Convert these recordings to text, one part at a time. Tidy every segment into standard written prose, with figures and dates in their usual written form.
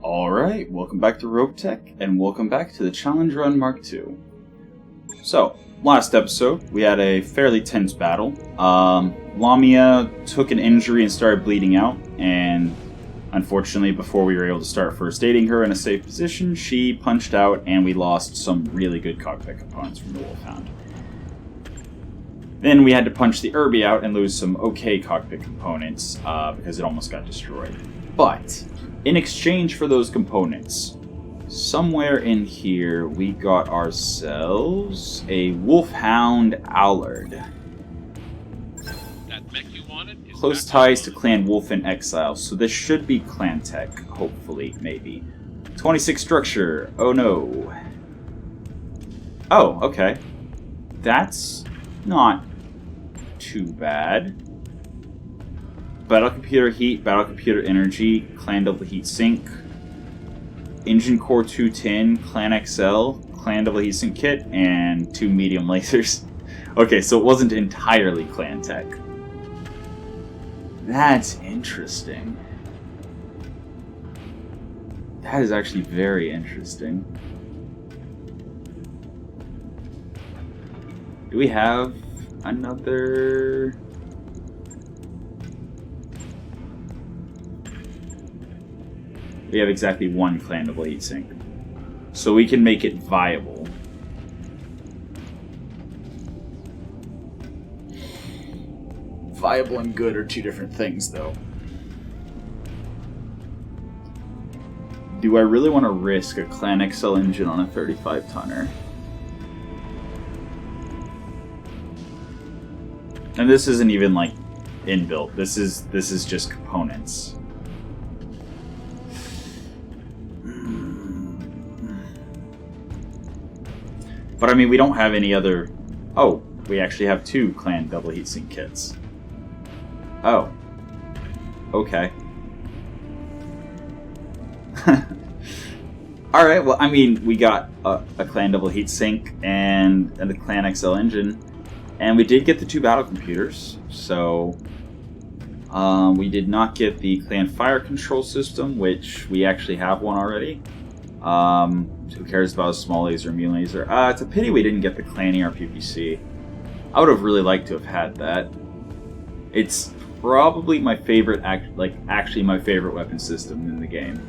Alright, welcome back to Roguetech, and welcome back to the Challenge Run MkII. So, last episode, we had a fairly tense battle. Lamia took an injury and started bleeding out, and unfortunately, before we were able to start first aiding her in a safe position, she punched out, and we lost some really good cockpit components from the Wolfhound. Then we had to punch the Irby out and lose some okay cockpit components, because it almost got destroyed. But in exchange for those components, somewhere in here we got ourselves a Wolfhound Allard. That mech you wanted is close ties to Clan Wolf in Exile, so this should be clan tech, hopefully, maybe. 26 structure, oh no. Oh, okay. That's not too bad. Battle computer heat, battle computer energy, clan double heat sink, engine core 2 tin, clan XL, clan double heat sink kit, and 2 medium lasers. Okay, so it wasn't entirely clan tech. That's interesting. That is actually very interesting. Do we have another? We have exactly one clan double heat sink, so we can make it viable. Viable and good are two different things, though. Do I really want to risk a Clan XL engine on a 35-tonner? And this isn't even like inbuilt. This is just components. But I mean, we don't have any other. Oh, we actually have 2 clan double heatsink kits. Oh. Okay. Alright, well, I mean, we got a clan double heatsink and the clan XL engine. And we did get the 2 battle computers. So, we did not get the clan fire control system, which we actually have one already. Who cares about a small laser, medium laser? It's a pity we didn't get the clan ERPPC. I would have really liked to have had that. It's probably my favorite, actually my favorite weapon system in the game.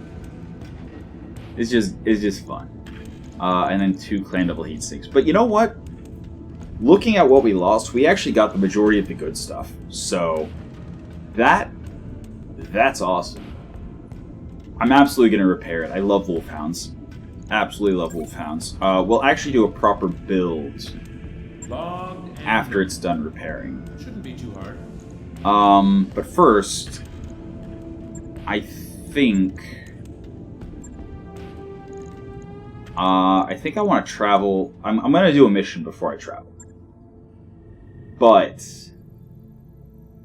It's just fun. And then 2 clan double heat sinks. But you know what? Looking at what we lost, we actually got the majority of the good stuff. So that's awesome. I'm absolutely going to repair it. I love Wolfhounds. Absolutely love Wolfhounds. We'll actually do a proper build after it's done repairing. Shouldn't be too hard. But first, I think I want to travel. I'm going to do a mission before I travel. But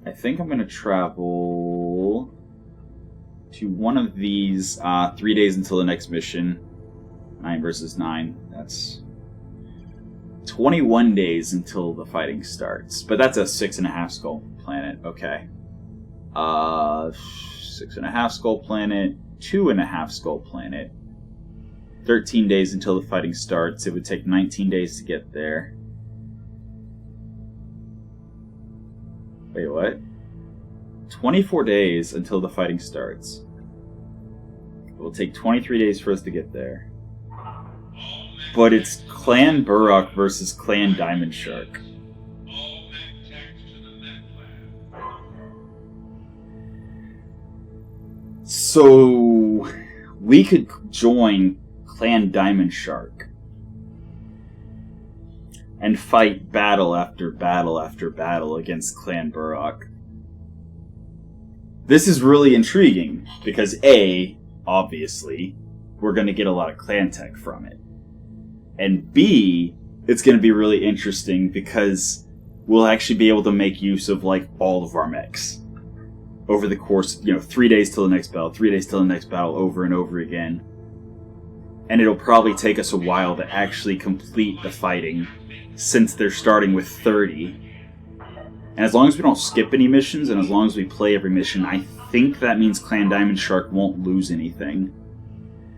I think I'm going to travel to one of these 3 days until the next mission. 9 versus 9. That's 21 days until the fighting starts. But that's a 6.5 skull planet. Okay. 6.5 skull planet. 2.5 skull planet. 13 days until the fighting starts. It would take 19 days to get there. Wait, what? 24 days until the fighting starts. It will take 23 days for us to get there. But it's Clan Burrock versus Clan Diamond Shark. So we could join Clan Diamond Shark and fight battle after battle after battle against Clan Burrock. This is really intriguing because A, obviously, we're going to get a lot of clan tech from it. And B, it's going to be really interesting because we'll actually be able to make use of like all of our mechs over the course, 3 days till the next battle, 3 days till the next battle, over and over again. And it'll probably take us a while to actually complete the fighting since they're starting with 30. And as long as we don't skip any missions and as long as we play every mission, I think that means Clan Diamond Shark won't lose anything.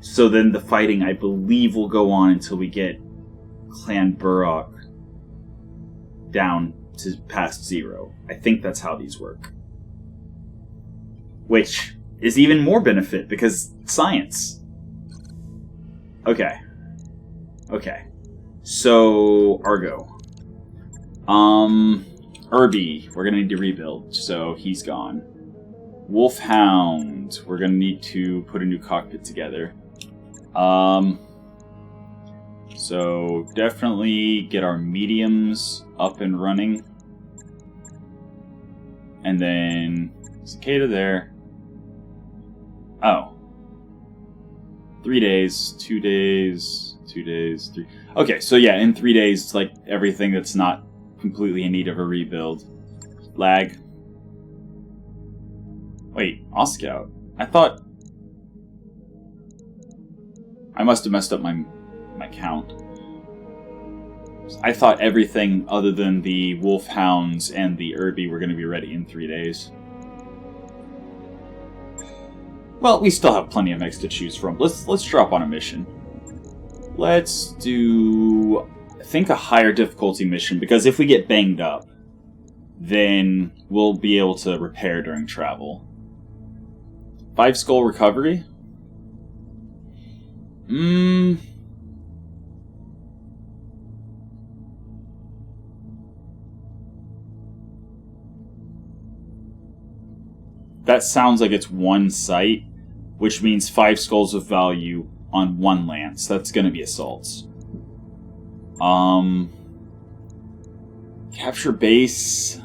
So then the fighting, I believe, will go on until we get Clan Burrock down to past 0. I think that's how these work. Which is even more benefit because science. Okay. Okay. So, Argo. Irby, we're gonna need to rebuild, so he's gone. Wolfhound, we're gonna need to put a new cockpit together. So definitely get our mediums up and running. And then Cicada there. Oh. 3 days, 2 days, 2 days, 3. Okay, so yeah, in 3 days, like everything that's not completely in need of a rebuild. Lag. Wait, Oscout. I thought I must have messed up my count. I thought everything other than the Wolfhounds and the Irby were going to be ready in 3 days. Well, we still have plenty of mechs to choose from. Let's drop on a mission. Let's do, I think, a higher difficulty mission, because if we get banged up, then we'll be able to repair during travel. 5 skull recovery? That sounds like it's one site, which means 5 skulls of value on 1 lance. That's going to be assaults. Capture base,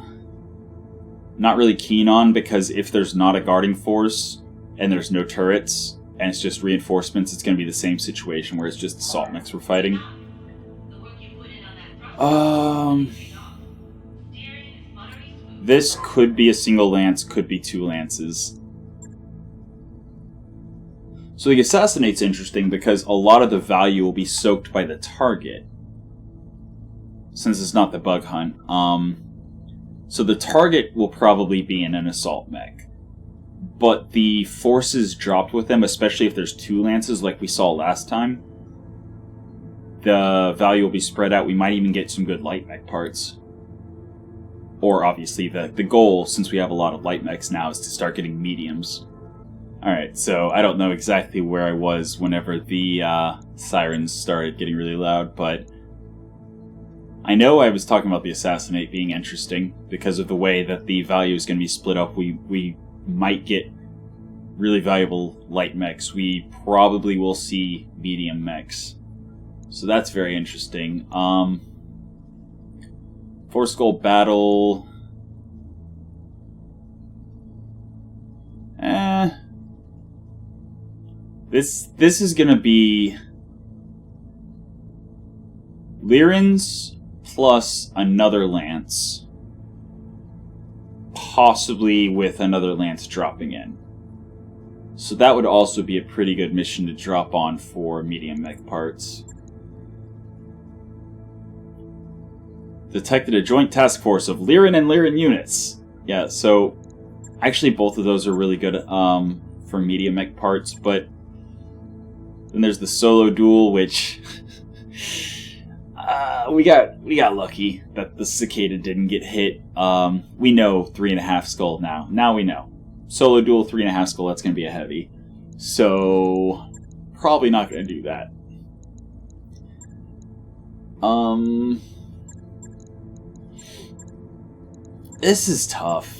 not really keen on, because if there's not a guarding force and there's no turrets and it's just reinforcements, it's going to be the same situation where it's just assault mechs we're fighting. This could be a single lance, could be 2 lances. So the Assassinate's interesting because a lot of the value will be soaked by the target, since it's not the bug hunt. So the target will probably be in an assault mech, but the forces dropped with them, especially if there's 2 lances like we saw last time, the value will be spread out. We might even get some good light mech parts. Or obviously the goal, since we have a lot of light mechs now, is to start getting mediums. Alright, so I don't know exactly where I was whenever the sirens started getting really loud, but I know I was talking about the Assassinate being interesting because of the way that the value is going to be split up. We might get really valuable light mechs. We probably will see medium mechs. So that's very interesting. 4 skull battle. This is gonna be Lyrans plus another lance, possibly with another lance dropping in. So that would also be a pretty good mission to drop on for medium mech parts. Detected a joint task force of Lyran and Lyran units. Yeah, so actually both of those are really good for medium mech parts, but then there's the solo duel, which we got lucky that the Cicada didn't get hit. We know 3.5 skull now. Now we know. Solo duel 3.5 skull, that's going to be a heavy. So probably not going to do that. This is tough.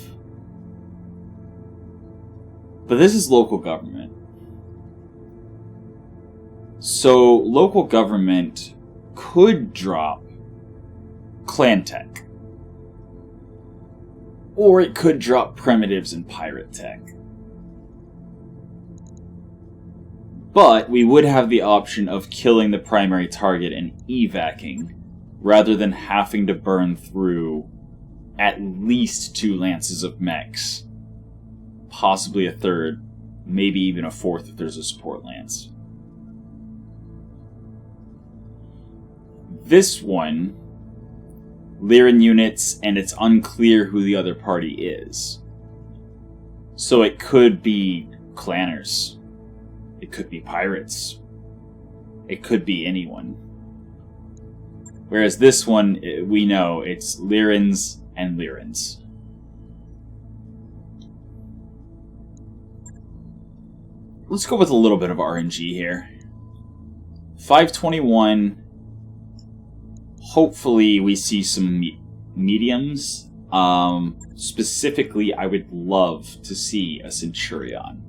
But this is local government. So local government could drop clan tech. Or it could drop primitives and pirate tech. But we would have the option of killing the primary target and evacing, rather than having to burn through at least 2 lances of mechs. Possibly a third, maybe even a 4th if there's a support lance. This one, Lyran units, and it's unclear who the other party is. So it could be clanners. It could be pirates. It could be anyone. Whereas this one, we know it's Lyrans and Lyrans. Let's go with a little bit of RNG here. 521. Hopefully we see some mediums. Specifically, I would love to see a Centurion.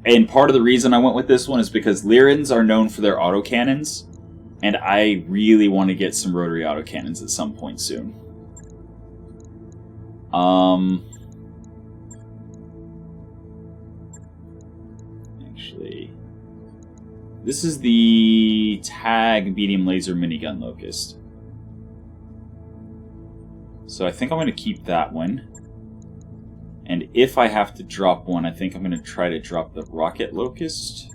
And part of the reason I went with this one is because Lyrans are known for their autocannons, and I really want to get some rotary autocannons at some point soon. Actually, this is the tag medium laser minigun locust. So I think I'm going to keep that one. And if I have to drop one, I think I'm going to try to drop the rocket locust.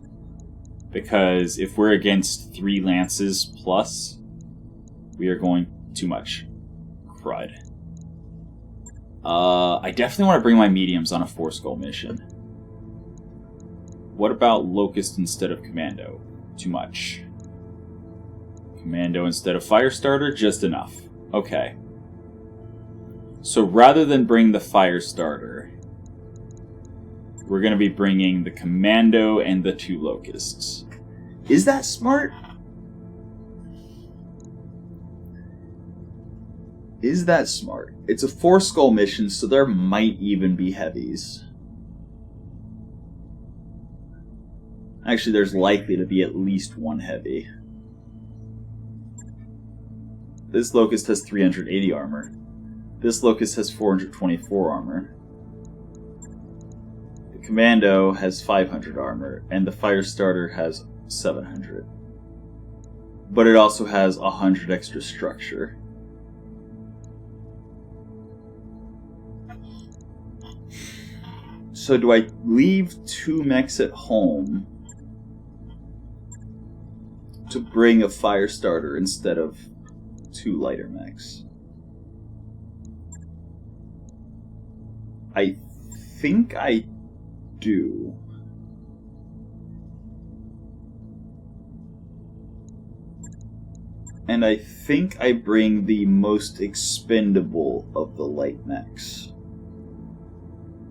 Because if we're against 3 lances plus, we are going too much. Crud. I definitely want to bring my mediums on a 4-skull mission. What about locust instead of commando? Too much. Commando instead of firestarter? Just enough. Okay. So rather than bring the firestarter, we're going to be bringing the commando and the 2 locusts. Is that smart? Is that smart? It's a 4-skull mission, so there might even be heavies. Actually, there's likely to be at least 1 heavy. This locust has 380 armor. This locust has 424 armor. The commando has 500 armor, and the firestarter has 700. But it also has 100 extra structure. So do I leave 2 mechs at home to bring a firestarter instead of 2 lighter mechs? I think I do. And I think I bring the most expendable of the light mechs,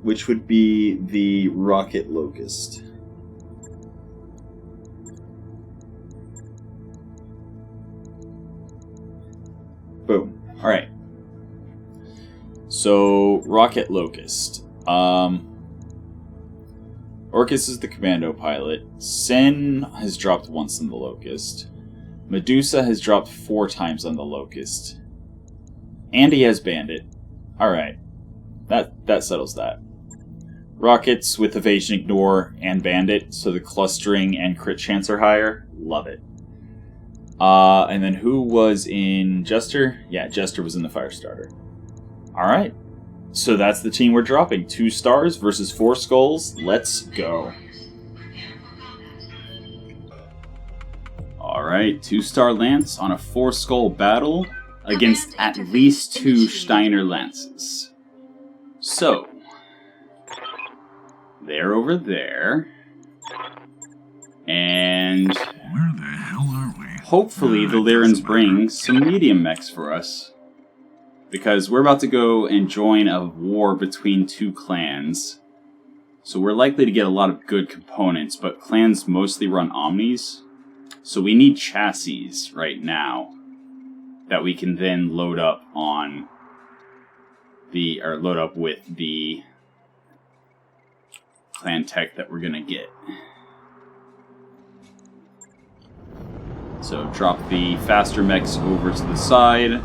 which would be the rocket locust. Boom. Alright. So, rocket locust. Orcus is the commando pilot. Sen has dropped once on the locust. Medusa has dropped 4 times on the locust. Andy has bandit. Alright. That settles that. Rockets with evasion ignore and bandit, so the clustering and crit chance are higher. Love it. And then who was in Jester? Yeah, Jester was in the Firestarter. Alright. So that's the team we're dropping. 2 stars versus 4 skulls. Let's go. Alright, 2-star Lance on a 4-skull battle against at least 2 Steiner Lances. So, they're over there. And where the hell are we? Hopefully the Lyrans bring some medium mechs for us. Because we're about to go and join a war between 2 clans. So we're likely to get a lot of good components, but clans mostly run omnis. So we need chassis right now that we can then load up on the, or load up with the clan tech that we're gonna get. So drop the faster mechs over to the side.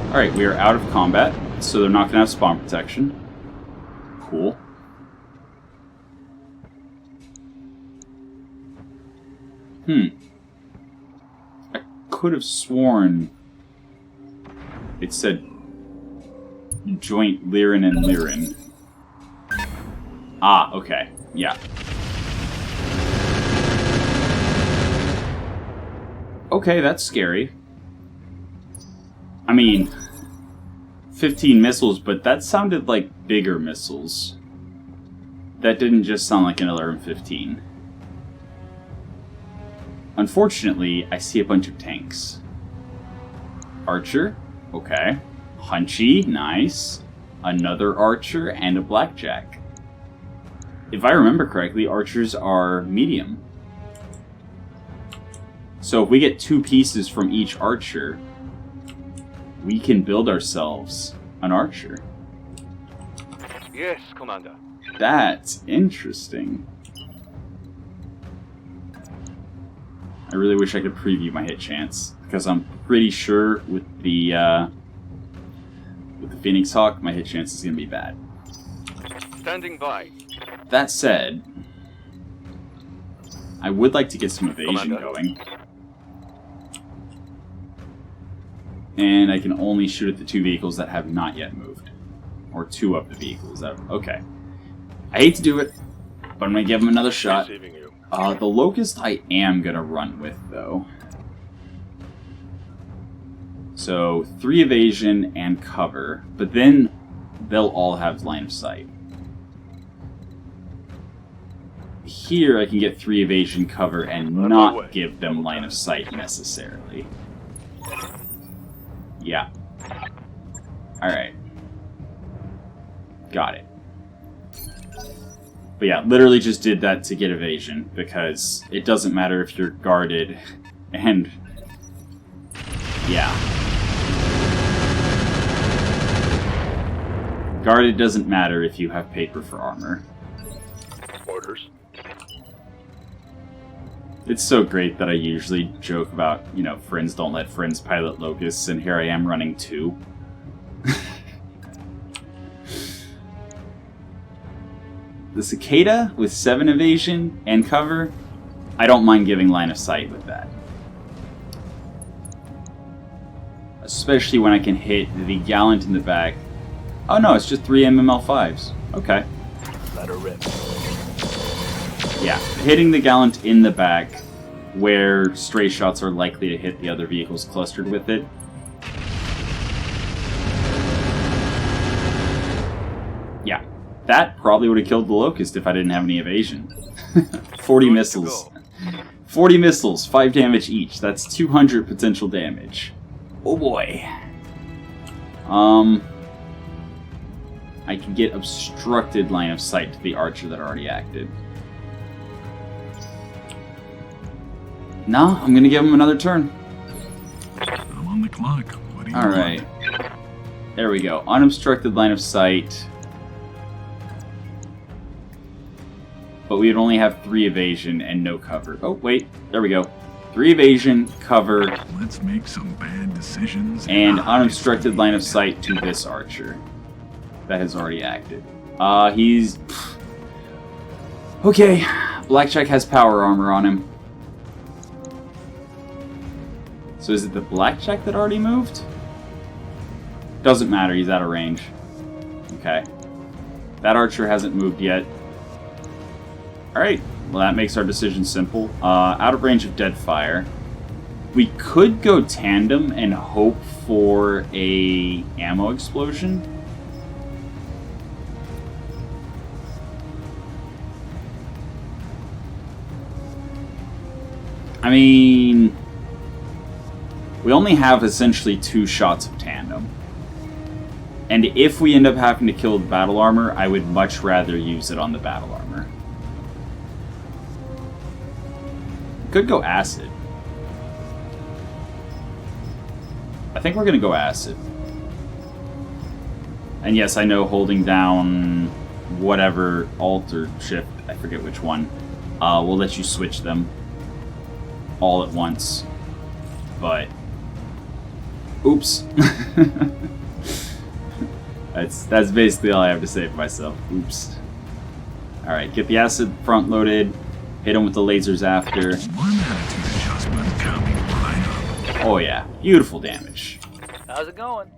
Alright, we are out of combat, so they're not gonna have spawn protection. Cool. I could have sworn it said joint Lyran and Lyran. Ah, okay. Yeah. Okay, that's scary. I mean, 15 missiles, but that sounded like bigger missiles. That didn't just sound like another M15. Unfortunately, I see a bunch of tanks. Archer, okay. Hunchy, nice. Another archer and a blackjack. If I remember correctly, archers are medium. So if we get 2 pieces from each archer, we can build ourselves an archer. Yes, Commander. That's interesting. I really wish I could preview my hit chance, because I'm pretty sure with the Phoenix Hawk, my hit chance is going to be bad. Standing by. That said, I would like to get some evasion Commander. going. And I can only shoot at the 2 vehicles that have not yet moved. Or 2 of the vehicles that... Okay. I hate to do it, but I'm going to give them another shot. Receiving you. The Locust I am going to run with, though. So, 3 evasion and cover, but then they'll all have line of sight. Here I can get 3 evasion cover and On my way. not give them line of sight necessarily. Yeah. Alright. Got it. But yeah, literally just did that to get evasion, because it doesn't matter if you're guarded, and... yeah. Guarded doesn't matter if you have paper for armor. Orders. It's so great that I usually joke about, you know, friends don't let friends pilot locusts, and here I am running 2. The Cicada with 7 evasion and cover, I don't mind giving line of sight with that. Especially when I can hit the Gallant in the back. Oh no, it's just 3 MML5s. Okay. Let her rip. Yeah, hitting the Gallant in the back, where stray shots are likely to hit the other vehicles clustered with it. Yeah, that probably would have killed the Locust if I didn't have any evasion. 40 Good to missiles. go. 40 missiles, 5 damage each. That's 200 potential damage. Oh boy. I can get obstructed line of sight to the archer that already acted. No, I'm gonna give him another turn. I'm on the clock. What do you Alright. There we go. Unobstructed line of sight. But we would only have 3 evasion and no cover. Oh, wait. There we go. 3 evasion, cover, want? Let's make some bad decisions. and unobstructed line of sight to this archer that has already acted. He's... okay. Blackjack has power armor on him. So is it the Blackjack that already moved? Doesn't matter, he's out of range. Okay. That archer hasn't moved yet. Alright, well that makes our decision simple. Out of range of dead fire. We could go tandem and hope for a ammo explosion. I mean... we only have essentially 2 shots of tandem. And if we end up having to kill the battle armor, I would much rather use it on the battle armor. Could go acid. I think we're gonna go acid. And yes, I know holding down whatever Alt or Shift, I forget which one, will let you switch them all at once. But oops. That's basically all I have to say for myself. Oops. Alright, get the acid front loaded. Hit him with the lasers after. One attitude adjustment coming right up. Oh yeah, beautiful damage. How's it going?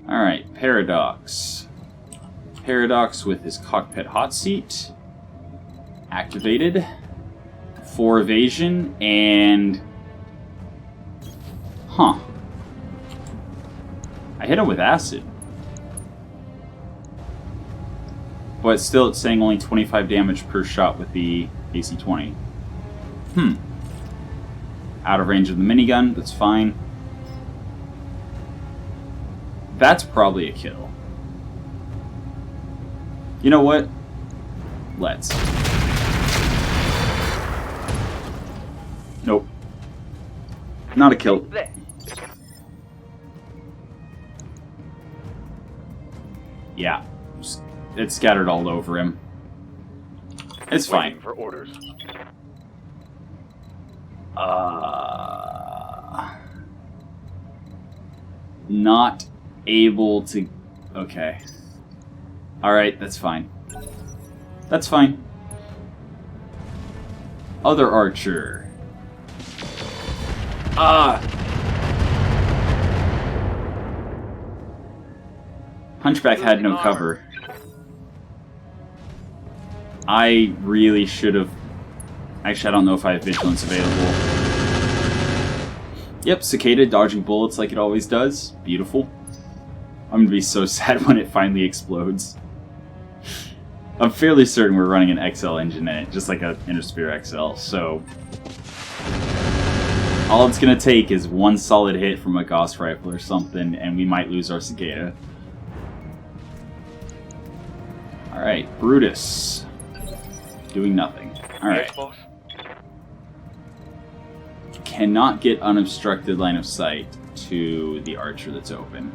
Alright, Paradox. Paradox with his cockpit hot seat. Activated. 4 evasion and... huh. I hit him with acid. But still, it's saying only 25 damage per shot with the AC-20. Out of range of the minigun, that's fine. That's probably a kill. You know what? Let's. Nope. Not a kill. Yeah. It's scattered all over him. It's fine. Waiting for orders. Not able to... Okay. Alright, that's fine. That's fine. Other archer. Hunchback had no cover. I really should have... Actually, I don't know if I have vigilance available. Yep, Cicada dodging bullets like it always does. Beautiful. I'm gonna be so sad when it finally explodes. I'm fairly certain we're running an XL engine in it, just like a Intersphere XL, so... all it's gonna take is one solid hit from a Gauss rifle or something, and we might lose our Cicada. Alright, Brutus. Doing nothing. Alright. Yes, boss. Cannot get unobstructed line of sight to the archer that's open.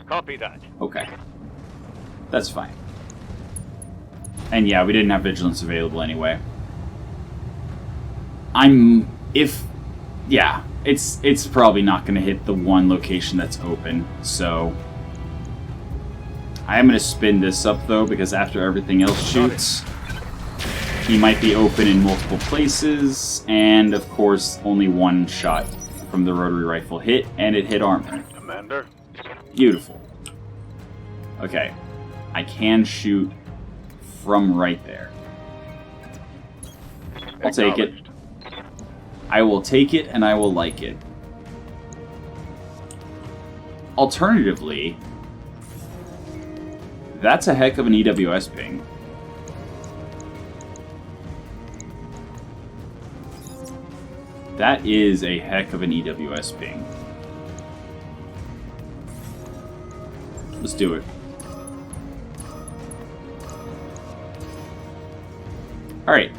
Copy that. Okay. That's fine. And yeah, we didn't have vigilance available anyway. Yeah, it's probably not going to hit the one location that's open, so... I am going to spin this up, though, because after everything else shoots, he might be open in multiple places, and, of course, only one shot from the rotary rifle hit, and it hit armor. Commander. Beautiful. Okay. I can shoot from right there. I'll take it. I will take it, and I will like it. Alternatively... that's a heck of an EWS ping. That is a heck of an EWS ping. Let's do it. Alright.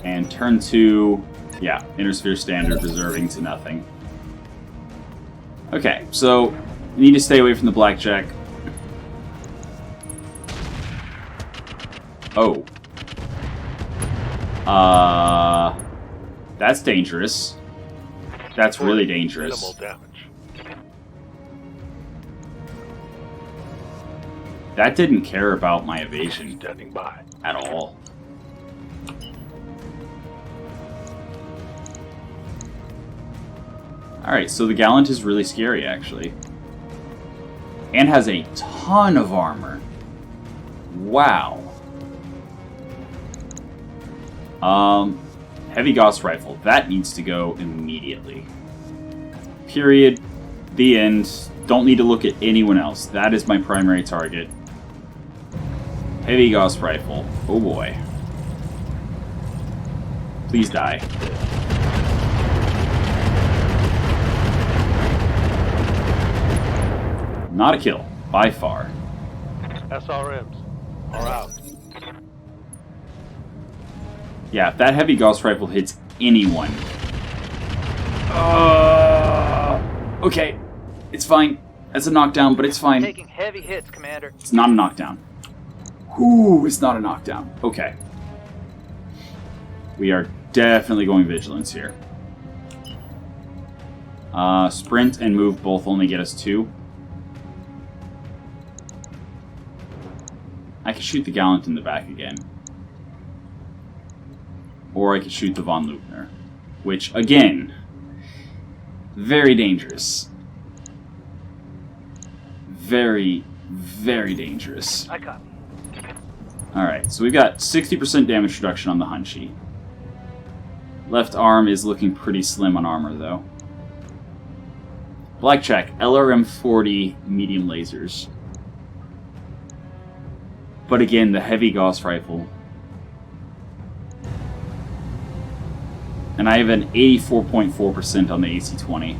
And turn 2, yeah, Intersphere Standard reserving to nothing. Okay, so, need to stay away from the blackjack. Oh. That's dangerous. That's really dangerous. Minimal damage. That didn't care about my evasion Standing by. at all. Alright, so the Gallant is really scary, actually. And has a ton of armor. Wow. Heavy Gauss rifle. That needs to go immediately. Period. The end. Don't need to look at anyone else. That is my primary target. Heavy Gauss rifle. Oh boy. Please die. Not a kill. By far. SRMs are out. Yeah, if that heavy Gauss rifle hits anyone... okay. It's fine. That's a knockdown, but it's fine. Taking heavy hits, Commander. It's not a knockdown. Ooh, it's not a knockdown. Okay. We are definitely going vigilance here. Sprint and move both only get us 2. I could shoot the Gallant in the back again. Or I could shoot the Von Lupner. Which, again, very dangerous. Very, very dangerous. I copy. Alright, so we've got 60% damage reduction on the Hunchy. Left arm is looking pretty slim on armor, though. Blackjack, LRM 40 medium lasers. But again, the heavy Gauss rifle. And I have an 84.4% on the AC-20.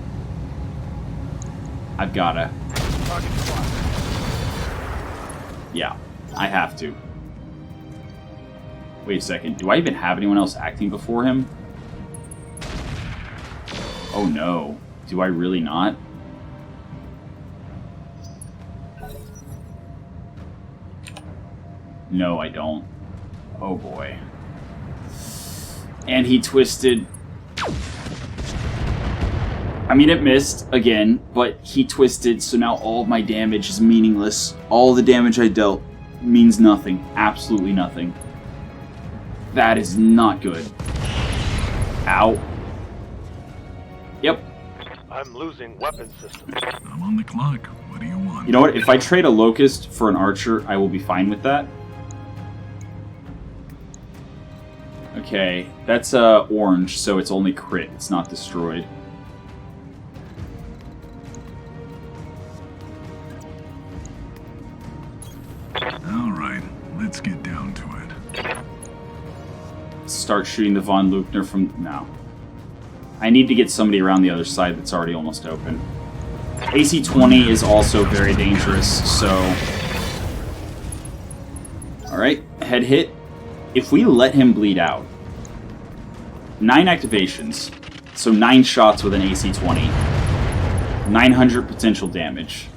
I've gotta. Yeah, I have to. Wait a second, do I even have anyone else acting before him? Oh no, do I really not? No, I don't. Oh boy. And he twisted. I mean, it missed again, but he twisted, so now all of my damage is meaningless. All the damage I dealt means nothing. Absolutely nothing. That is not good. Ow. Yep. I'm losing weapon systems. I'm on the clock. What do you want? You know what? If I trade a locust for an archer, I will be fine with that. Okay, that's orange, so it's only crit. It's not destroyed. Alright, let's get down to it. Start shooting the Von Luchner from... No. I need to get somebody around the other side that's already almost open. AC-20 is also very dangerous, so... Alright, head hit. If we let him bleed out... 9 activations, so 9 shots with an AC-20. 900 potential damage.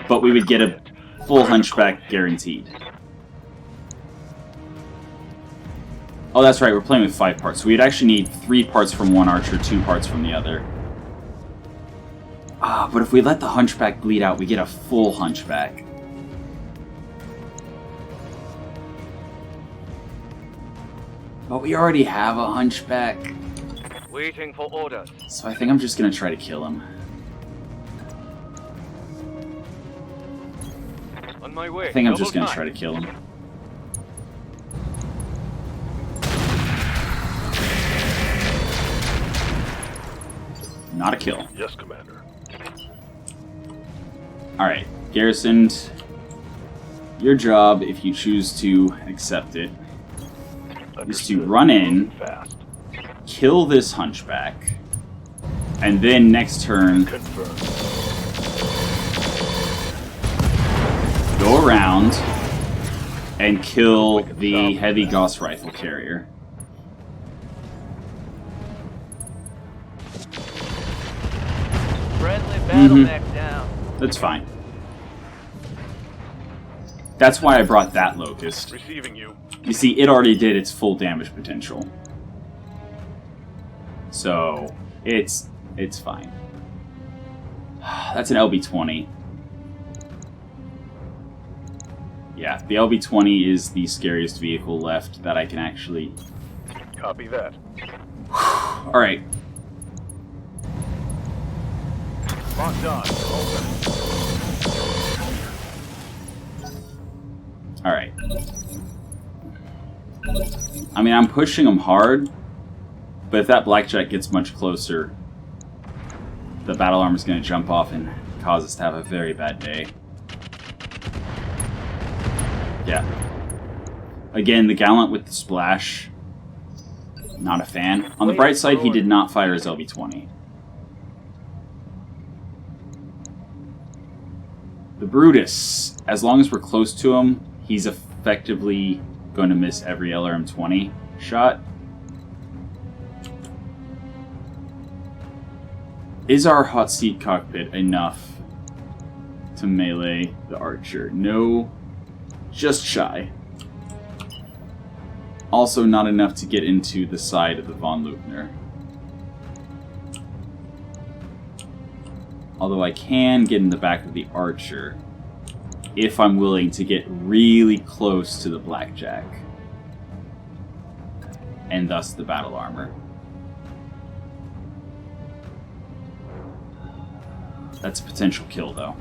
But we would get a full hunchback guaranteed. Oh, that's right, we're playing with 5 parts. So we'd actually need 3 parts from one archer, 2 parts from the other. Ah, but if we let the hunchback bleed out, we get a full hunchback. But we already have a hunchback. Waiting for orders. So I think I'm just gonna try to kill him. On my way. I think I'm Double just gonna time. try to kill him. Not a kill. Yes, Commander. Alright, garrisoned. Your job, if you choose to accept it, is to run in, Fast. kill this hunchback, and then next turn, Confirm. go around and kill the heavy Gauss rifle carrier. Friendly Battlemech down. That's fine. That's why I brought that locust. Receiving you. You see, it already did its full damage potential. So, it's fine. That's an LB-20. Yeah, the LB-20 is the scariest vehicle left that I can actually... Copy that. Alright. Locked on. Alright. I mean, I'm pushing them hard, but if that blackjack gets much closer, the battle armor is going to jump off and cause us to have a very bad day. Yeah. Again, the Gallant with the splash, not a fan. On the bright side, he did not fire his LB-20. The Brutus, as long as we're close to him, he's effectively going to miss every LRM-20 shot. Is our hot seat cockpit enough to melee the archer? No, just shy. Also not enough to get into the side of the Von Luchner. Although I can get in the back of the archer if I'm willing to get really close to the blackjack. And thus the battle armor. That's a potential kill, though.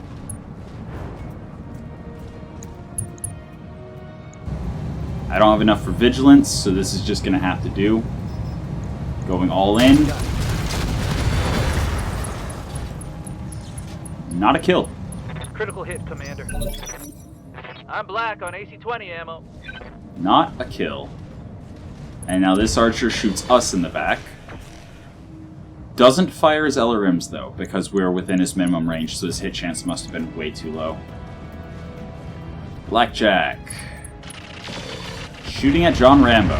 I don't have enough for vigilance, so this is just going to have to do. Going all in. Not a kill. Critical hit, Commander. I'm black on AC-20 ammo. Not a kill. And now this archer shoots us in the back. Doesn't fire his LRMs though, because we're within his minimum range, so his hit chance must have been way too low. Blackjack. Shooting at John Rambo.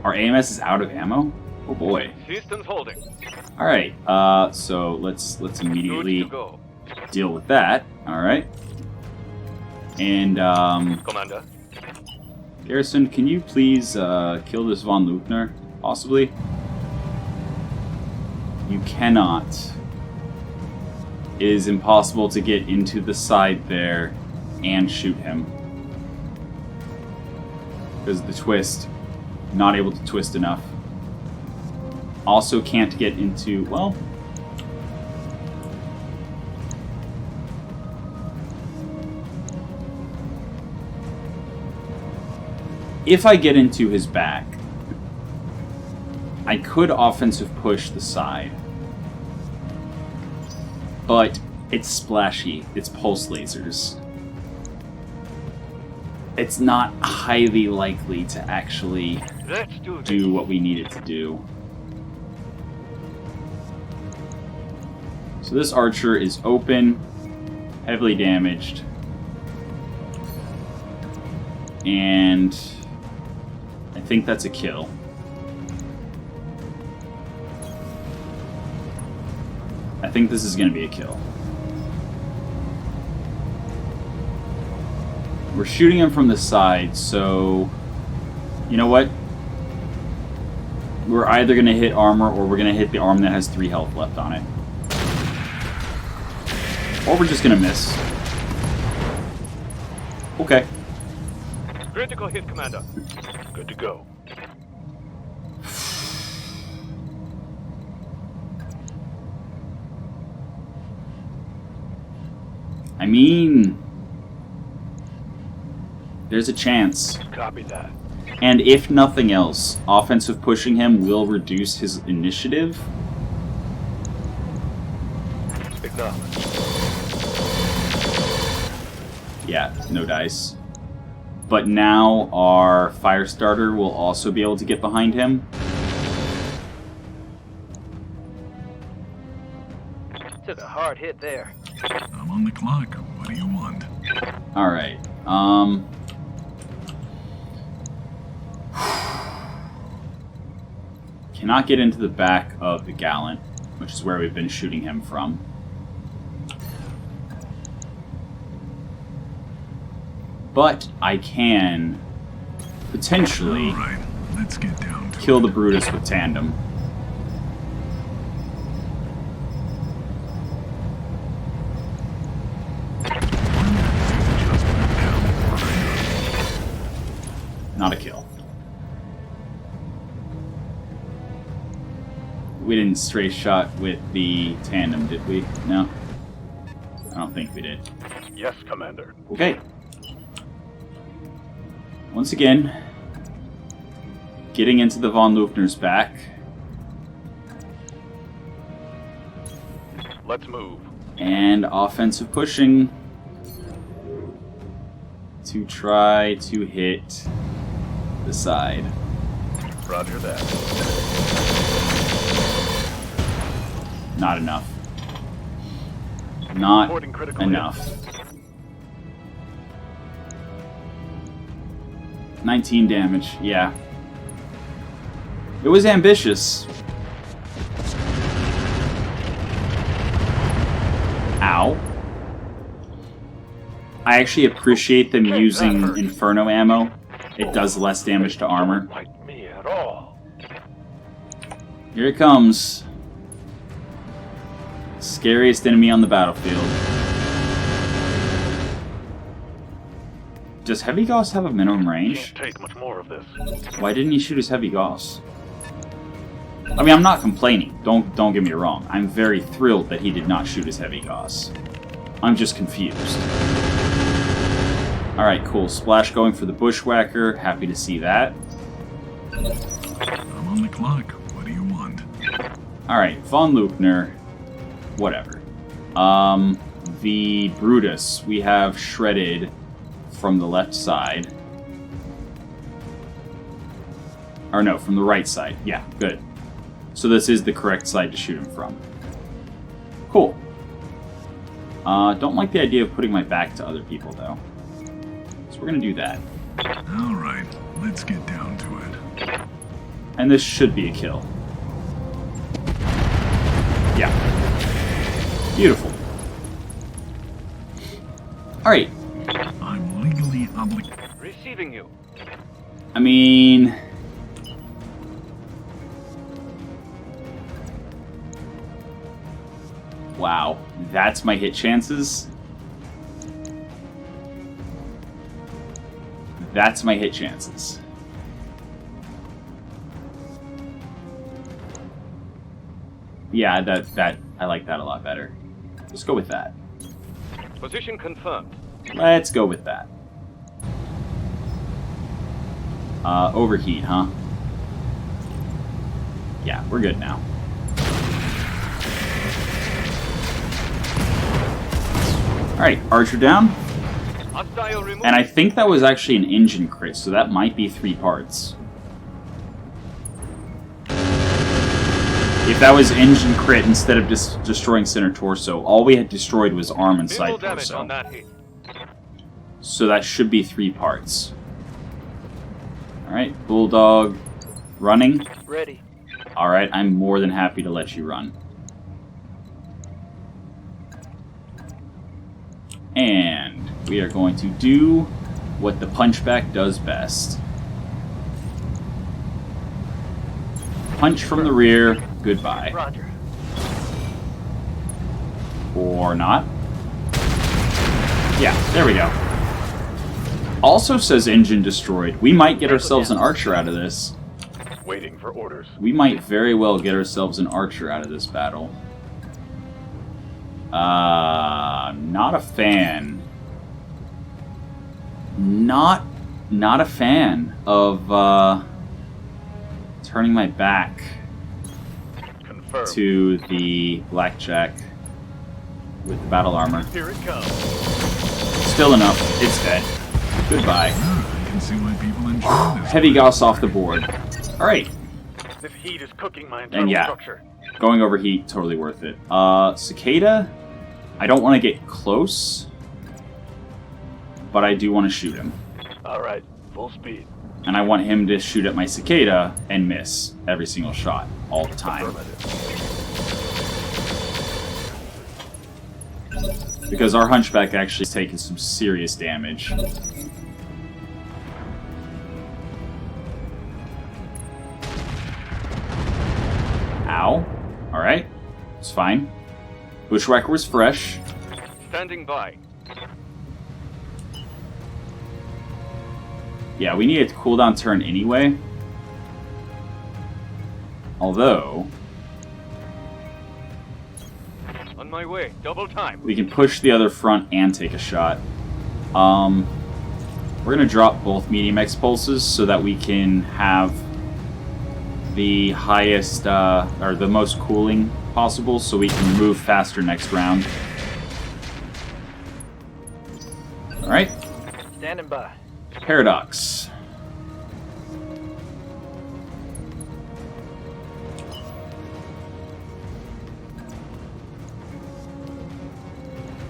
Our AMS is out of ammo? Oh boy. Systems holding. Alright, so let's immediately Good to go. deal with that. Alright. And, Commander. Garrison, can you please kill this von Luthner, possibly? You cannot. It is impossible to get into the side there and shoot him. Because of the twist. Not able to twist enough. Also can't get into, well... If I get into his back, I could offensive push the side. But it's splashy. It's pulse lasers. It's not highly likely to actually Let's do this. do what we need it to do. So this archer is open, heavily damaged, and I think that's a kill. I think this is going to be a kill. We're shooting him from the side, so you know what? We're either going to hit armor or we're going to hit the arm that has 3 health left on it. Or we're just going to miss. Okay. Critical hit, Commander. Good to go. I mean, there's a chance. Copy that. And if nothing else, offensive pushing him will reduce his initiative. Acknowledge. Yeah, no dice. But now our fire starter will also be able to get behind him. Took a hard hit there. I'm on the clock. What do you want? Alright, cannot get into the back of the Gallant, which is where we've been shooting him from. But I can potentially All right, let's get down to kill it. the Brutus with tandem. Not a kill. We didn't stray shot with the tandem, did we? No. I don't think we did. Yes, Commander. Okay. Once again, getting into the von Luthner's back. Let's move. And offensive pushing to try to hit the side. Roger that. Not enough. Not Reporting critical enough. 19 damage, yeah. It was ambitious. Ow. I actually appreciate them using Inferno ammo. It does less damage to armor. Don't like me at all. Here it comes. Scariest enemy on the battlefield. Does Heavy Gauss have a minimum range? Can't take much more of this. Why didn't he shoot his Heavy Gauss? I mean, I'm not complaining. Don't get me wrong. I'm very thrilled that he did not shoot his Heavy Gauss. I'm just confused. Alright, cool. Splash going for the Bushwhacker. Happy to see that. I'm on the clock. What do you want? Alright, Von Luthner. Whatever. The Brutus we have shredded from the left side. Or no, from the right side. Yeah, good. So this is the correct side to shoot him from. Cool. Don't like the idea of putting my back to other people, though. So we're going to do that. Alright, let's get down to it. And this should be a kill. Yeah. Beautiful. Alright. I'm legally obligated. Receiving you. I mean... Wow. That's my hit chances? That's my hit chances. Yeah, that I like that a lot better. Let's go with that. Position confirmed. Let's go with that. Overheat, huh? Yeah, we're good now. Alright, Archer down. Hostile removed. And I think that was actually an engine crit, so that might be 3 parts. If that was engine crit instead of just destroying center torso, all we had destroyed was arm and Minimal side damage torso. on that hit. So that should be 3 parts. Alright, Bulldog running. Ready. Alright, I'm more than happy to let you run. And we are going to do what the punchback does best. Punch from the rear, goodbye. Roger. Or not. Yeah, there we go. Also says engine destroyed. We might get ourselves an archer out of this. Waiting for orders. We might very well get ourselves an archer out of this battle. Not a fan. Not a fan of, turning my back Confirmed. to the blackjack with the battle armor. Here it comes. Still enough. It's dead. Goodbye. I can see why people enjoy this. Heavy Gauss off the board. Alright. This heat is cooking my And internal yeah, structure. going over heat, totally worth it. Cicada, I don't want to get close, but I do want to shoot him. Alright, full speed. And I want him to shoot at my Cicada and miss every single shot, all the time. Because our Hunchback actually has taken some serious damage. Ow. Alright. It's fine. Bushwhacker was fresh. Standing by. Yeah, we need a cooldown turn anyway. Although, On my way. Double time. we can push the other front and take a shot. We're going to drop both medium X pulses so that we can have the highest, or the most cooling possible so we can move faster next round. Alright, Standing by. Paradox.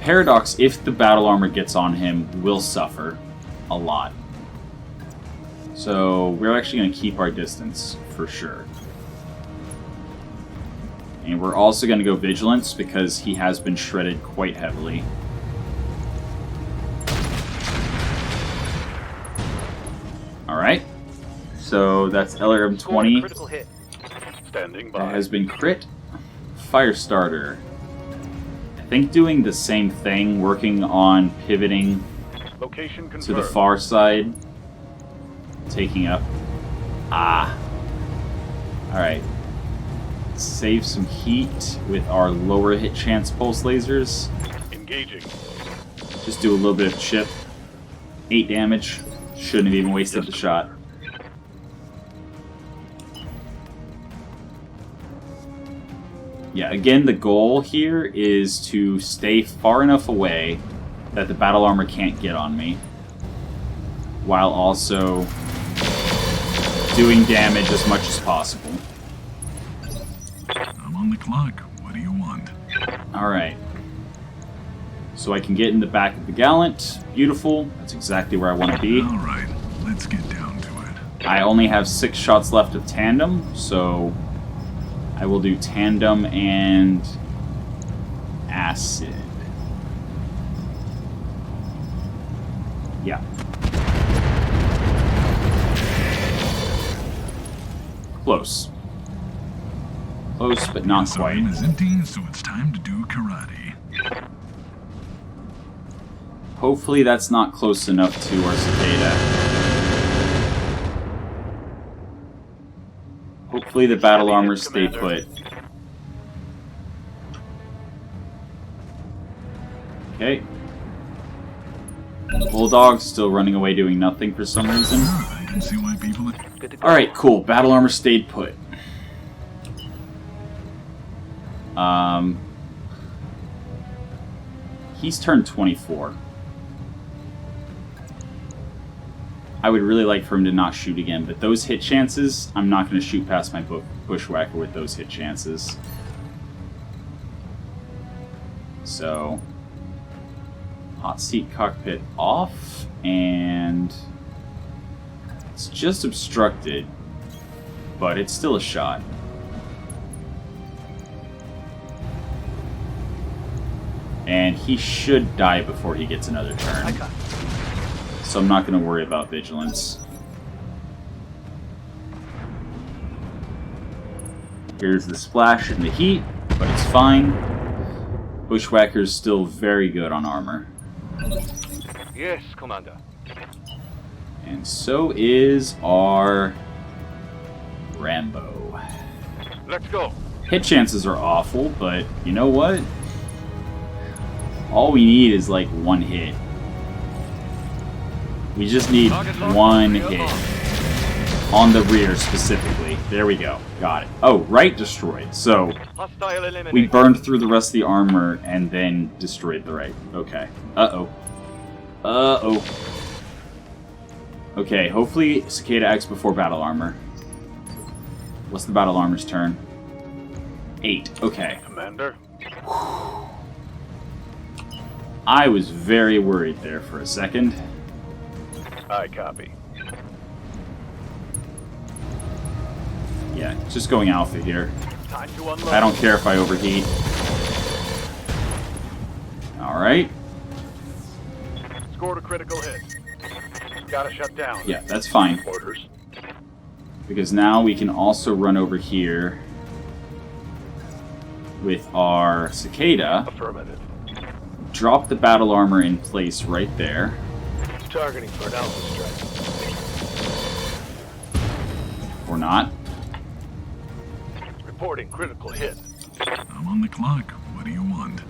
Paradox, if the battle armor gets on him, will suffer a lot. So we're actually going to keep our distance for sure. And we're also going to go Vigilance because he has been shredded quite heavily. Alright. So that's LRM 20. Critical hit. Standing That by. has been crit. Firestarter. I think doing the same thing, working on pivoting Location confirmed. to the far side. Taking up. Ah. Alright. Save some heat with our lower hit chance pulse lasers. Engaging. Just do a little bit of chip. 8 damage. Shouldn't have even wasted the shot. Yeah, again, the goal here is to stay far enough away that the battle armor can't get on me, while also doing damage as much as possible. I'm on the clock. What do you want? Alright. So I can get in the back of the Gallant. Beautiful. That's exactly where I want to be. Alright, let's get down to it. I only have 6 shots left of Tandem, so I will do Tandem and Acid. Yeah. Close. Close, but not This quite. arm is empty, so it's time to do karate. Hopefully that's not close enough to our Cicada. Hopefully the battle armors stay put. Okay. Bulldog's still running away doing nothing for some reason. I can see why people... Good to go. Alright, cool. Battle armor stayed put. He's turned 24. I would really like for him to not shoot again, but those hit chances, I'm not going to shoot past my bushwhacker with those hit chances. So, hot seat cockpit off, and it's just obstructed, but it's still a shot. And he should die before he gets another turn. So I'm not going to worry about vigilance. Here's the splash and the heat, but it's fine. Bushwhacker's still very good on armor. Yes, Commander. And so is our Rambo. Let's go. Hit chances are awful, but you know what? All we need is like one hit. We just need one hit. On the rear specifically. There we go. Got it. Oh, right destroyed. So Hostile eliminated. we burned through the rest of the armor and then destroyed the right. Okay. Uh-oh. Uh-oh. Okay, hopefully Cicada X before battle armor. What's the battle armor's turn? 8. Okay. Commander. I was very worried there for a second. I copy. Yeah, just going alpha here. Time to unload. I don't care if I overheat. Alright. Scored a critical hit. Gotta shut down. Yeah, that's fine. Orders. Because now we can also run over here with our Cicada. Affirmative. Drop the battle armor in place right there. Targeting for an alpha strike. Or not. Reporting critical hit. I'm on the clock. What do you want?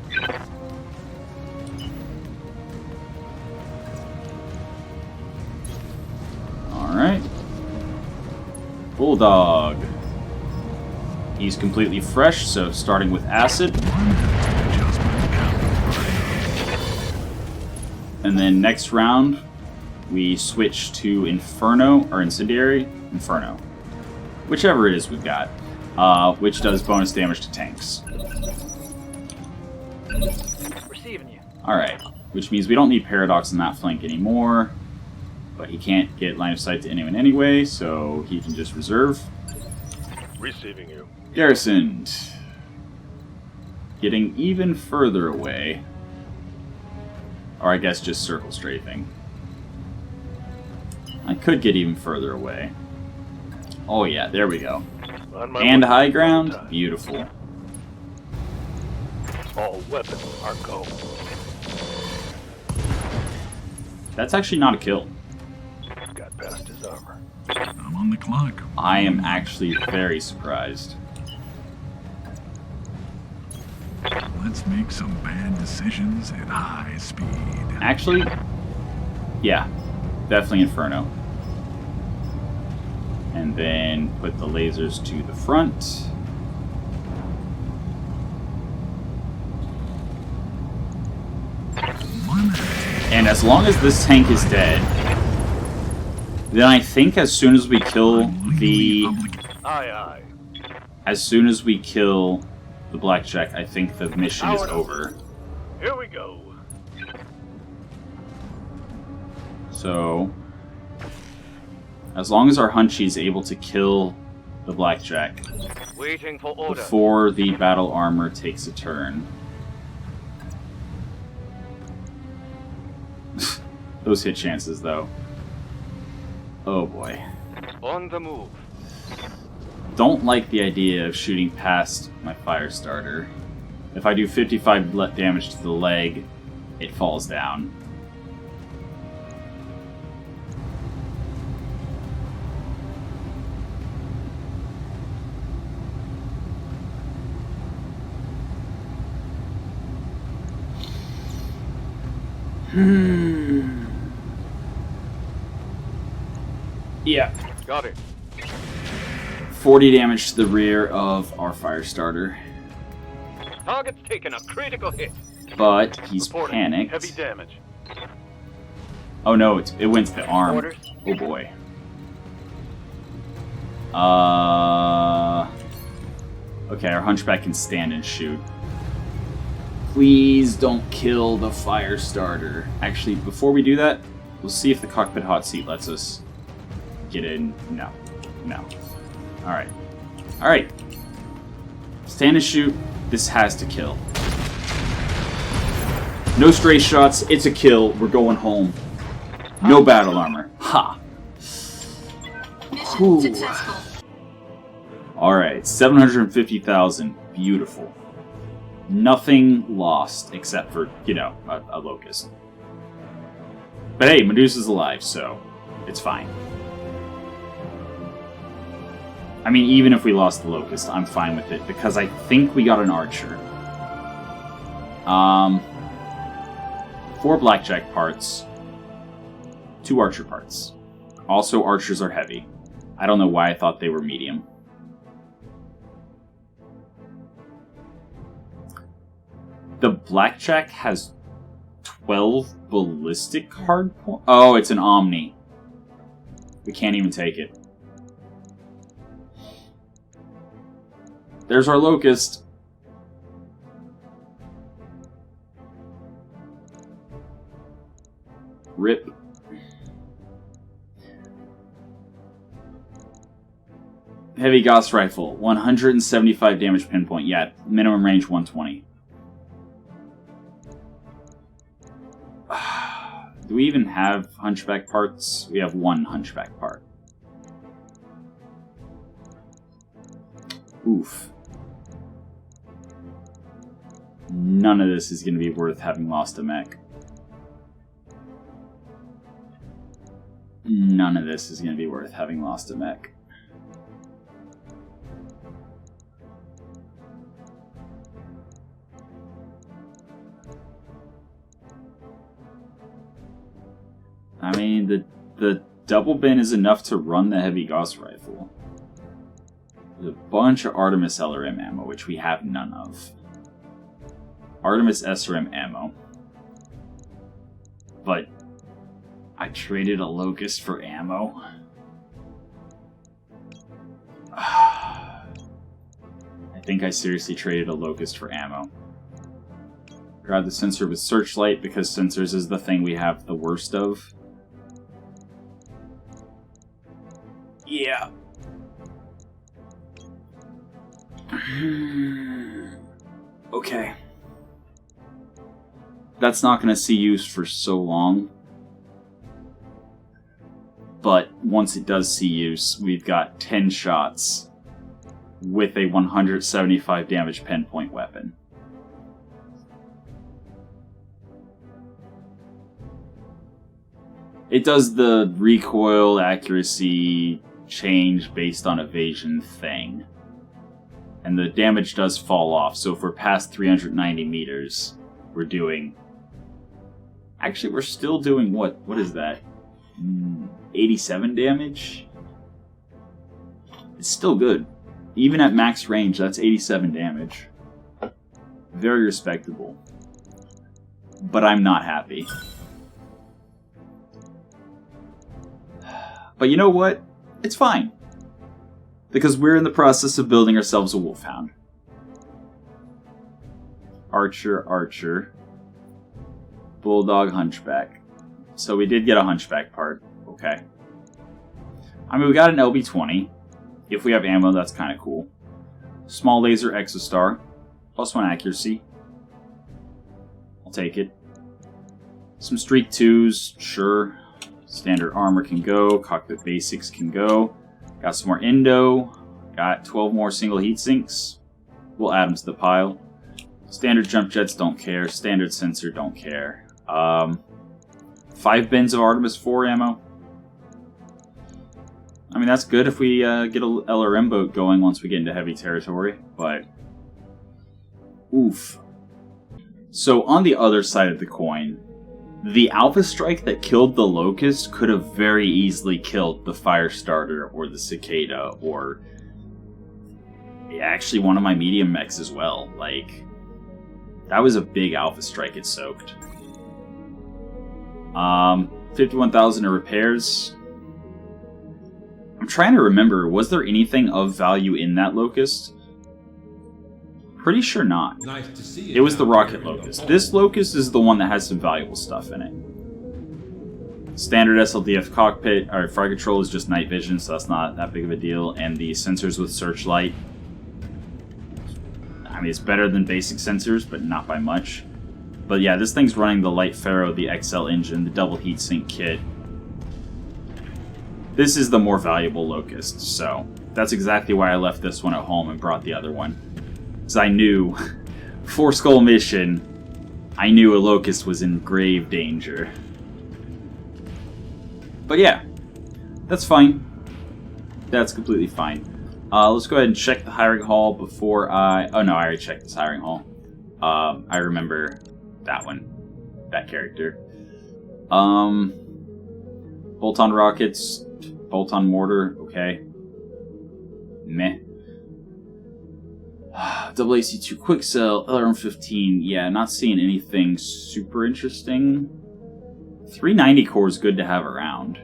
Alright. Bulldog. He's completely fresh, so starting with acid. And then next round, we switch to Inferno, or Incendiary? Inferno. Whichever it is we've got. Which does bonus damage to tanks. Receiving you. Alright. Which means we don't need Paradox in that flank anymore. But he can't get line of sight to anyone anyway, so he can just reserve. Receiving you. Garrisoned. Getting even further away. Or I guess just circle strafing. I could get even further away. Oh yeah, there we go. On my And way. high ground? Beautiful. All weapons are go. That's actually not a kill. Got past his armor. I'm on the clock. I am actually very surprised. Let's make some bad decisions at high speed. Actually, yeah, definitely Inferno. And then put the lasers to the front. And as long as this tank is dead, then I think as soon as we kill the... Aye, aye. As soon as we kill the Blackjack, I think the mission is over. Here we go. So, as long as our Hunchy is able to kill the Blackjack Waiting for order. before the battle armor takes a turn. Those hit chances, though. Oh boy. On the move. Don't like the idea of shooting past my fire starter. If I do 55 damage to the leg, it falls down. Yeah. Got it. 40 damage to the rear of our fire starter. Target's taken a critical hit. But he's Reporting. panicked. Heavy damage. Oh no, it went to the arm. Orders. Oh boy. Okay, our hunchback can stand and shoot. Please don't kill the fire starter. Actually, before we do that, we'll see if the cockpit hot seat lets us get in. No. No. Alright. Alright. Stand and shoot. This has to kill. No stray shots. It's a kill. We're going home. No battle armor. Ha! Mission successful. Alright, 750,000. Beautiful. Nothing lost except for, you know, a locust. But hey, Medusa's alive, so it's fine. I mean, even if we lost the locust, I'm fine with it, because I think we got an archer. 4 blackjack parts. 2 archer parts. Also, archers are heavy. I don't know why I thought they were medium. The Blackjack has 12 ballistic hardpoint. Oh, it's an omni. We can't even take it. There's our locust. Rip. Heavy Gauss rifle, 175 damage pinpoint. Yeah, minimum range 120. Do we even have hunchback parts? We have 1 hunchback part. Oof. None of this is going to be worth having lost a mech. None of this is going to be worth having lost a mech. I mean, the double bin is enough to run the heavy Gauss rifle. There's a bunch of Artemis LRM ammo, which we have none of. Artemis SRM ammo. But I traded a locust for ammo. I think I seriously traded a locust for ammo. Grab the sensor with searchlight, because sensors is the thing we have the worst of. Yeah. Okay. That's not going to see use for so long. But once it does see use, we've got 10 shots with a 175 damage pinpoint weapon. It does the recoil accuracy change based on evasion thing. And the damage does fall off, so if we're past 390 meters, we're doing... Actually, we're still doing what? What is that? 87 damage? It's still good. Even at max range, that's 87 damage. Very respectable. But I'm not happy. But you know what? It's fine. Because we're in the process of building ourselves a wolfhound. Archer, archer. Bulldog, hunchback. So we did get a hunchback part. Okay. I mean, we got an LB-20. If we have ammo, that's kind of cool. Small laser exostar. +1 accuracy. I'll take it. Some streak 2s, sure. Standard armor can go. Cockpit basics can go. Got some more endo. Got 12 more single heat sinks. We'll add them to the pile. Standard jump jets, don't care. Standard sensor, don't care. 5 bins of Artemis 4 ammo. I mean, that's good if we get a LRM boat going once we get into heavy territory, but... oof. So, on the other side of the coin, the Alpha Strike that killed the Locust could have very easily killed the Firestarter or the Cicada, or... actually one of my medium mechs as well. Like, that was a big Alpha Strike it soaked. 51,000 in repairs. I'm trying to remember, was there anything of value in that Locust? Pretty sure not. Nice to see you. It was the Rocket Locust. This Locust is the one that has some valuable stuff in it. Standard SLDF cockpit, or fire control is just night vision, so that's not that big of a deal. And the sensors with searchlight. I mean, it's better than basic sensors, but not by much. But yeah, this thing's running the Light Pharaoh, the XL engine, the double heatsink kit. This is the more valuable Locust, so that's exactly why I left this one at home and brought the other one. Because I knew, for Skull Mission, I knew a Locust was in grave danger. But yeah, that's fine. That's completely fine. Let's go ahead and check the hiring hall before I... oh no, I already checked this hiring hall. I remember that one. That character. Bolt-on rockets. Bolt-on mortar. Okay. Meh. Double AC2 quick cell. LRM-15. Yeah, not seeing anything super interesting. 390 core is good to have around.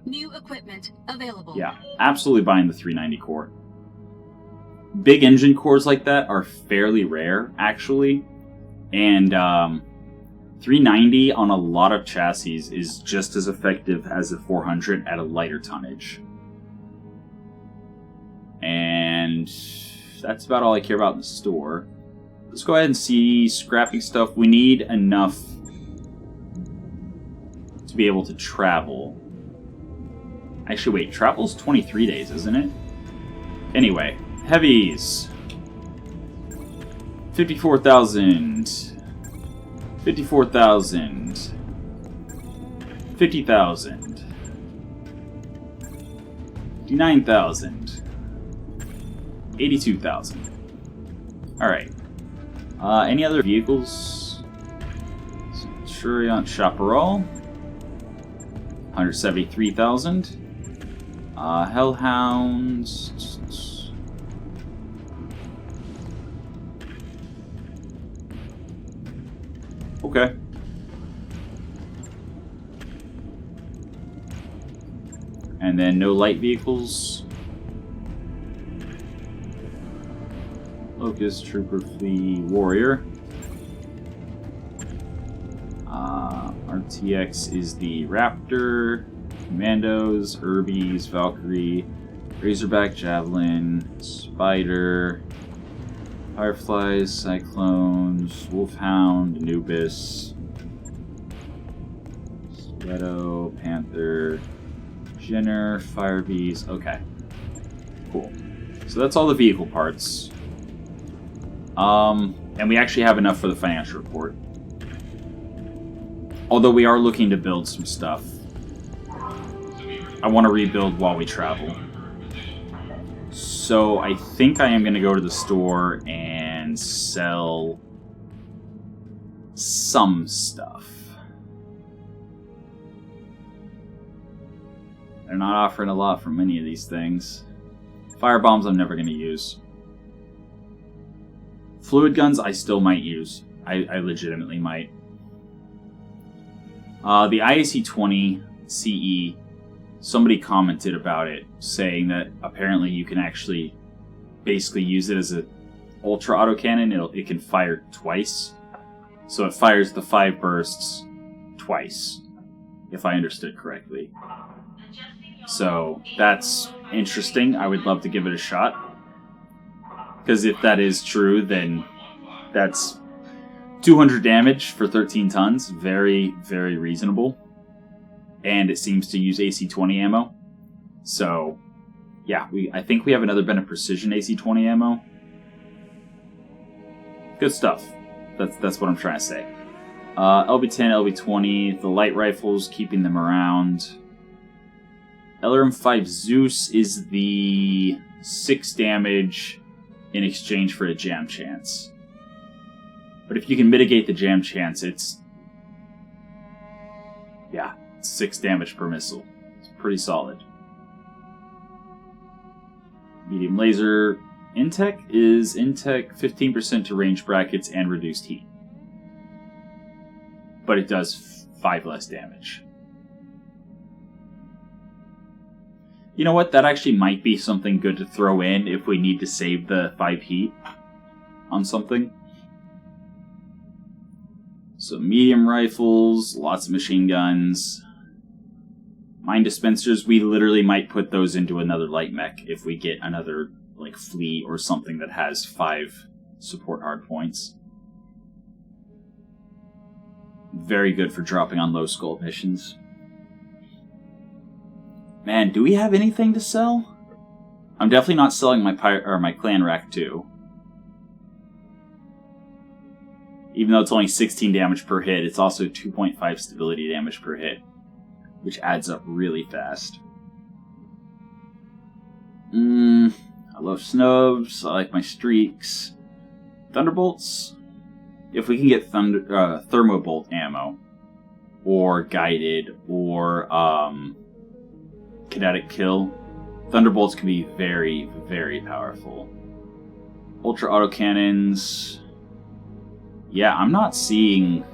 New equipment available. Yeah, absolutely buying the 390 core. Big engine cores like that are fairly rare, actually. And 390 on a lot of chassis is just as effective as a 400 at a lighter tonnage. And that's about all I care about in the store. Let's go ahead and see scrapping stuff. We need enough to be able to travel. Actually, wait, travel's 23 days, isn't it? Anyway, heavies. 54,000. 54,000. 50,000. 59,000. 82,000. Alright. Any other vehicles? Centurion Chaparral. 173,000. Hellhounds. Okay. And then no light vehicles. Locust, Trooper, Flea, Warrior. RTX is the Raptor. Commandos, Herbies, Valkyrie, Razorback, Javelin, Spider, Fireflies, Cyclones, Wolfhound, Anubis, Stiletto, Panther, Jenner, Firebees. Okay, cool. So that's all the vehicle parts. And we actually have enough for the financial report. Although we are looking to build some stuff. I want to rebuild while we travel. So I think I am going to go to the store and sell some stuff. They're not offering a lot from any of these things. Firebombs I'm never going to use. Fluid guns I still might use. I legitimately might. The IAC-20 CE, somebody commented about it, saying that apparently you can actually basically use it as an ultra autocannon. It can fire twice. So it fires the 5 bursts twice, if I understood correctly. So that's interesting. I would love to give it a shot. Because if that is true, then that's 200 damage for 13 tons. Very, very reasonable. And it seems to use AC-20 ammo. So, yeah, I think we have another bin of precision AC-20 ammo. Good stuff. That's what I'm trying to say. LB-10, LB-20, the light rifles, keeping them around. LRM-5 Zeus is the 6 damage in exchange for a jam chance. But if you can mitigate the jam chance, it's 6 damage per missile. It's pretty solid. Medium laser Intech is Intech 15% to range brackets and reduced heat. But it does 5 less damage. You know what? That actually might be something good to throw in if we need to save the 5 heat on something. So medium rifles, lots of machine guns. Mine dispensers, we literally might put those into another light mech if we get another like flea or something that has 5 support hard points. Very good for dropping on low skull missions. Man, do we have anything to sell? I'm definitely not selling my clan rack 2. Even though it's only 16 damage per hit, it's also 2.5 stability damage per hit, which adds up really fast. I love snubs. I like my streaks. Thunderbolts. If we can get thermobolt ammo, or guided, or kinetic kill, Thunderbolts can be very, very powerful. Ultra autocannons. Yeah, I'm not seeing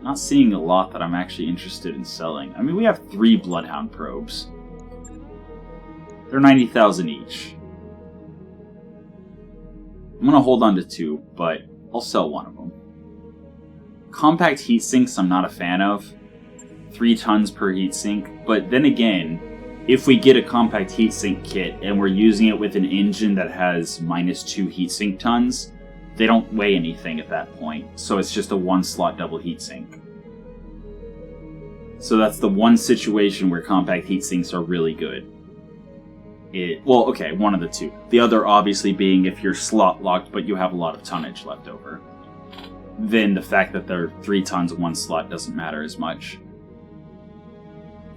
a lot that I'm actually interested in selling. I mean, we have 3 Bloodhound probes. They're 90,000 each. I'm gonna hold on to 2, but I'll sell one of them. Compact heat sinks I'm not a fan of. 3 tons per heat sink, but then again, if we get a compact heatsink kit and we're using it with an engine that has -2 heatsink tons, they don't weigh anything at that point, so it's just a 1-slot double heatsink. So that's the one situation where compact heatsinks are really good. Well, okay, one of the two. The other obviously being if you're slot locked but you have a lot of tonnage left over. Then the fact that they're 3 tons in 1 slot doesn't matter as much.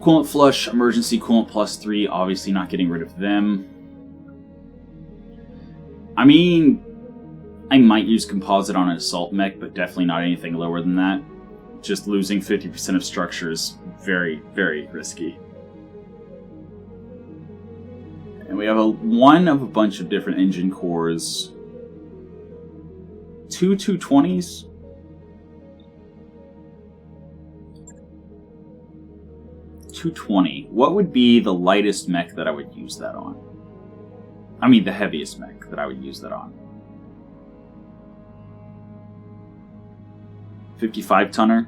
Coolant flush, emergency coolant +3, obviously not getting rid of them. I mean, I might use composite on an assault mech, but definitely not anything lower than that. Just losing 50% of structure is very, very risky. And we have one of a bunch of different engine cores. 2 220s. $220. What would be the lightest mech that I would use that on? I mean, the heaviest mech that I would use that on. 55 tonner.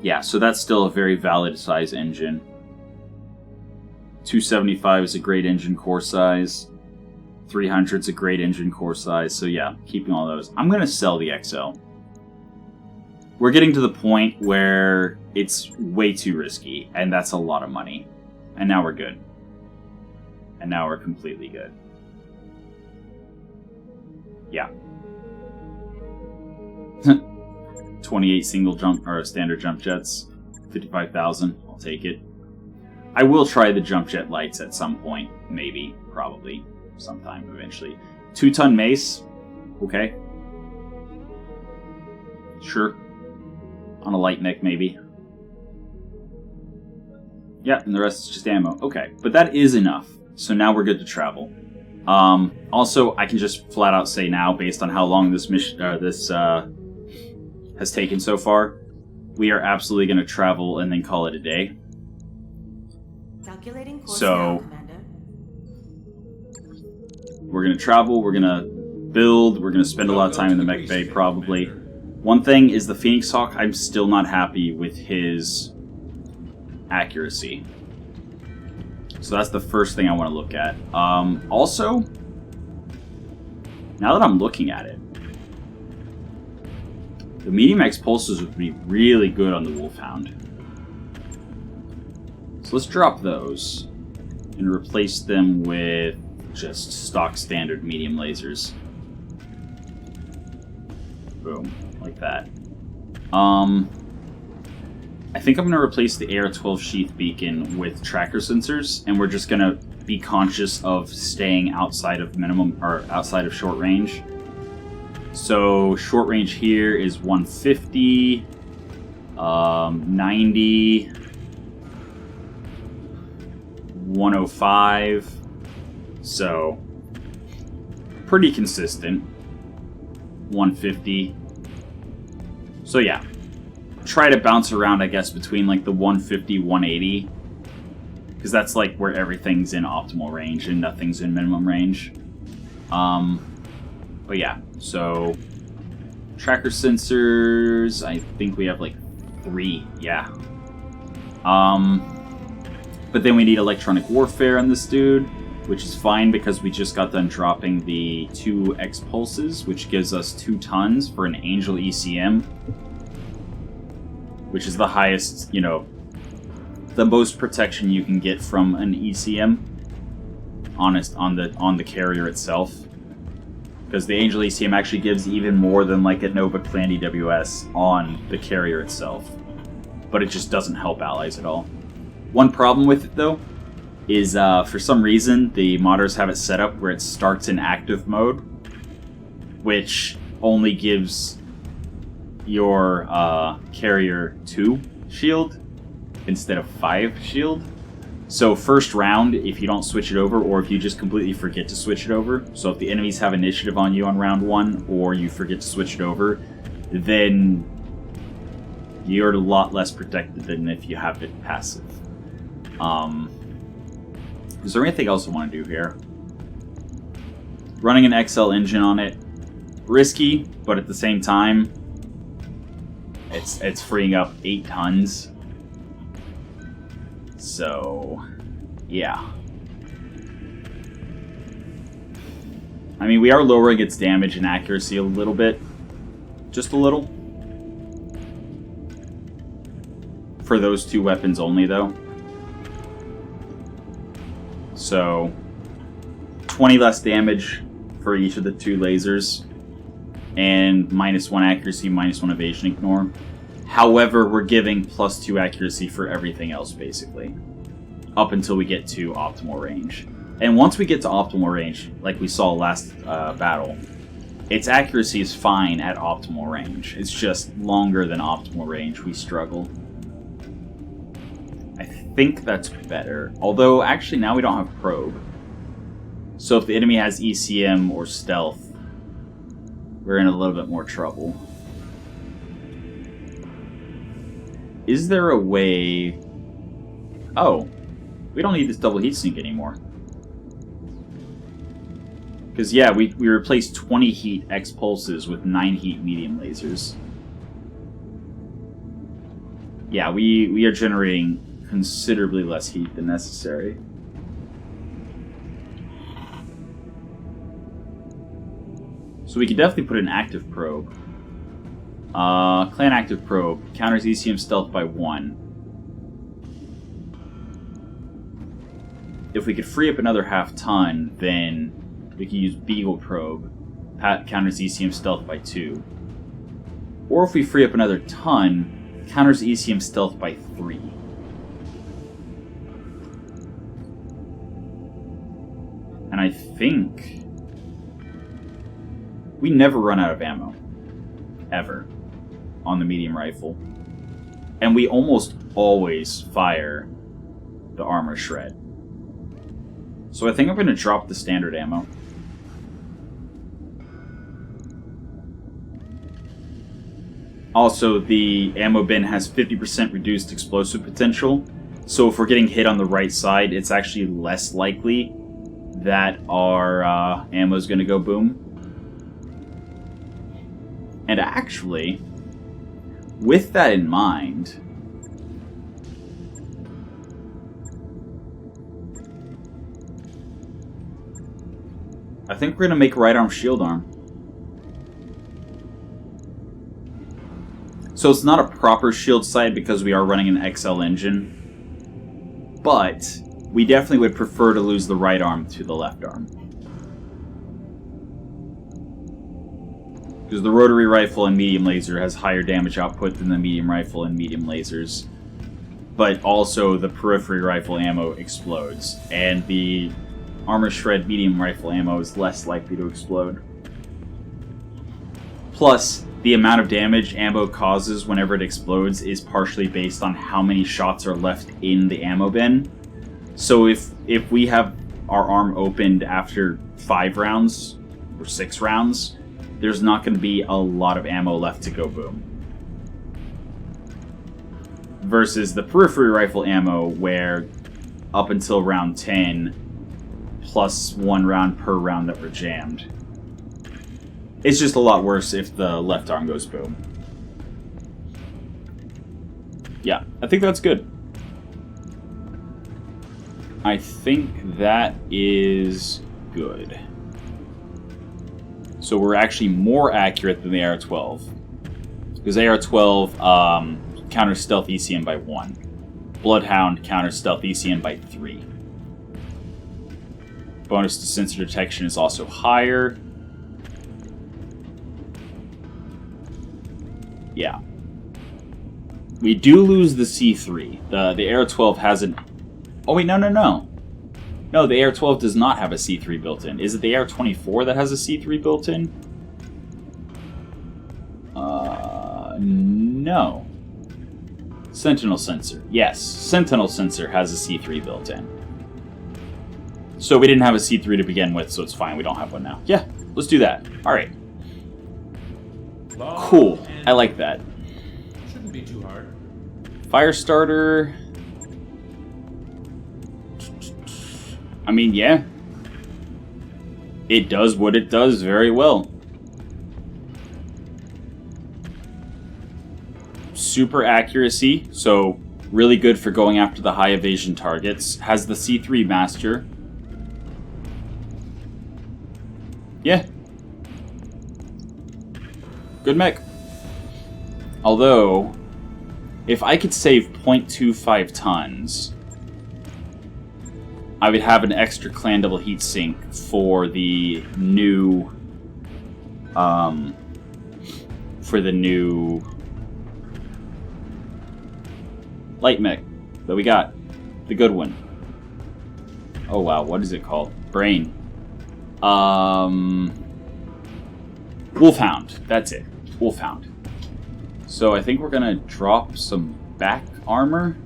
Yeah, so that's still a very valid size engine. 275 is a great engine core size. 300 is a great engine core size. So yeah, keeping all those. I'm going to sell the XL. We're getting to the point where it's way too risky, and that's a lot of money. And now we're good. And now we're completely good. Yeah. 28 single jump or standard jump jets, 55,000. I'll take it. I will try the jump jet lights at some point, maybe, probably, sometime eventually. 2-ton mace, okay. Sure. On a light mech, maybe. Yeah, and the rest is just ammo. Okay, but that is enough. So now we're good to travel. Also, I can just flat out say now, based on how long this mission, has taken so far, we are absolutely going to travel and then call it a day. Calculating course So, now, Commander. we're going to travel, we're going to build, we're going to spend a lot of time in the mech bay probably. One thing is the Phoenix Hawk, I'm still not happy with his accuracy. So that's the first thing I want to look at. Also, now that I'm looking at it, the medium-X pulses would be really good on the Wolfhound. So let's drop those and replace them with just stock standard medium lasers. Boom, like that. I think I'm going to replace the AR-12 sheath beacon with tracker sensors, and we're just going to be conscious of staying outside of minimum or outside of short range. So short range here is 150, 90, 105. So pretty consistent. 150. So yeah, try to bounce around, I guess, between like the 150, 180, because that's like where everything's in optimal range and nothing's in minimum range. But yeah, so tracker sensors, I think we have like 3, yeah. But then we need electronic warfare on this dude, which is fine because we just got done dropping the 2 X pulses, which gives us 2 tons for an Angel ECM, which is the highest, you know, the most protection you can get from an ECM, honest, on the carrier itself. Because the Angel ECM actually gives even more than like a Nova Clan EWS on the carrier itself. But it just doesn't help allies at all. One problem with it though is for some reason the modders have it set up where it starts in active mode, which only gives your carrier 2 shield instead of 5 shield. So first round, if you don't switch it over, or if you just completely forget to switch it over, so if the enemies have initiative on you on round 1, or you forget to switch it over, then you're a lot less protected than if you have it passive. Is there anything else I want to do here? Running an XL engine on it, risky, but at the same time, it's freeing up 8 tons. So, yeah. I mean, we are lowering its damage and accuracy a little bit. Just a little. For those 2 weapons only, though. So, 20 less damage for each of the 2 lasers. And -1 accuracy, -1 evasion ignore. However, we're giving +2 accuracy for everything else, basically. Up until we get to optimal range. And once we get to optimal range, like we saw last battle, its accuracy is fine at optimal range. It's just longer than optimal range we struggle. I think that's better. Although, actually, now we don't have probe. So if the enemy has ECM or stealth, we're in a little bit more trouble. Is there a way... Oh, we don't need this double heatsink anymore. Because, yeah, we replaced 20 heat X pulses with 9 heat medium lasers. Yeah, we are generating considerably less heat than necessary. So we could definitely put an active probe. Clan active probe counters ECM stealth by 1. If we could free up another half ton, then we could use Beagle probe, counters ECM stealth by 2. Or if we free up another ton, counters ECM stealth by 3. And I think we never run out of ammo. Ever. On the medium rifle. And we almost always fire the armor shred. So I think I'm going to drop the standard ammo. Also, the ammo bin has 50% reduced explosive potential, so if we're getting hit on the right side, it's actually less likely that our ammo is going to go boom. And actually, with that in mind, I think we're going to make right arm shield arm. So it's not a proper shield sight because we are running an XL engine, but we definitely would prefer to lose the right arm to the left arm. Because the rotary rifle and medium laser has higher damage output than the medium rifle and medium lasers. But also the periphery rifle ammo explodes, and the armor shred medium rifle ammo is less likely to explode. Plus, the amount of damage ammo causes whenever it explodes is partially based on how many shots are left in the ammo bin. So if we have our arm opened after 5 rounds or 6 rounds, there's not going to be a lot of ammo left to go boom. Versus the periphery rifle ammo, where up until round 10, plus 1 round per round that were jammed. It's just a lot worse if the left arm goes boom. Yeah, I think that's good. I think that is good. So we're actually more accurate than the AR-12. Because AR-12 counters stealth ECM by 1. Bloodhound counters stealth ECM by 3. Bonus to sensor detection is also higher. Yeah. We do lose the C3. The AR-12 has an... Oh wait, no. No, the AR-12 does not have a C3 built in. Is it the AR-24 that has a C3 built in? No. Sentinel sensor. Yes, Sentinel sensor has a C3 built in. So we didn't have a C3 to begin with, so it's fine. We don't have one now. Yeah, let's do that. All right. Cool. I like that. Shouldn't be too hard. Fire starter. I mean, yeah. It does what it does very well. Super accuracy, so really good for going after the high evasion targets. Has the C3 master. Yeah. Good mech. Although, if I could save 0.25 tons, I would have an extra clan double heat sink for the new light mech that we got. The good one. Oh wow, what is it called? Brain. Wolfhound. That's it. Wolfhound. So I think we're gonna drop some back armor.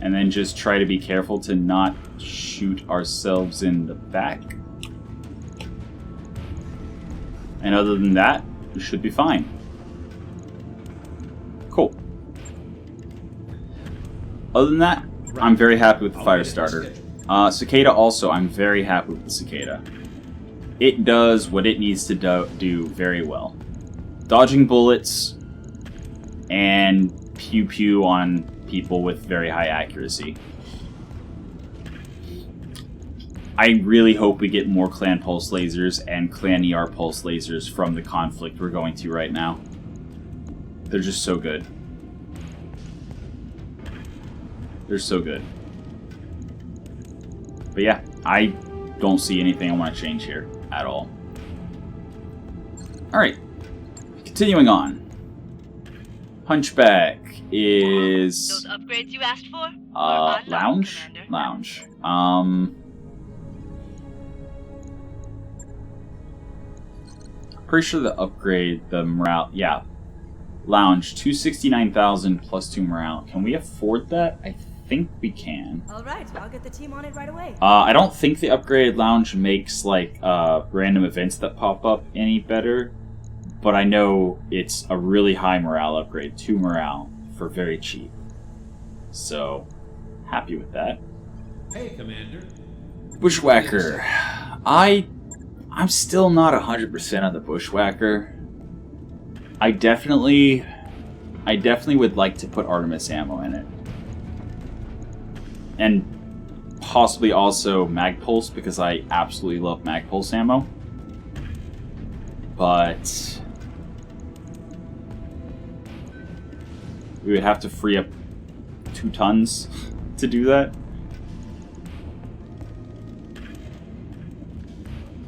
And then just try to be careful to not shoot ourselves in the back. And other than that, we should be fine. Cool. Other than that, I'm very happy with the fire starter. Cicada also, I'm very happy with the Cicada. It does what it needs to do very well. Dodging bullets and pew-pew on people with very high accuracy. I really hope we get more clan pulse lasers and clan ER pulse lasers from the conflict we're going to right now. They're just so good. They're so good. But yeah, I don't see anything I want to change here at all. Alright, continuing on. Hunchback is... Those upgrades you asked for? Lounge? Lounge. Pretty sure the upgrade, the morale... Yeah. Lounge, 269,000 plus 2 morale. Can we afford that? I think we can. All right, I'll get the team on it right away. I don't think the upgraded lounge makes like random events that pop up any better, but I know it's a really high morale upgrade, 2 morale for very cheap. So happy with that. Hey, Commander. Bushwhacker. I'm still not 100% on the Bushwhacker. I definitely would like to put Artemis ammo in it. And possibly also Magpulse, because I absolutely love Magpulse ammo. But we would have to free up 2 tons to do that.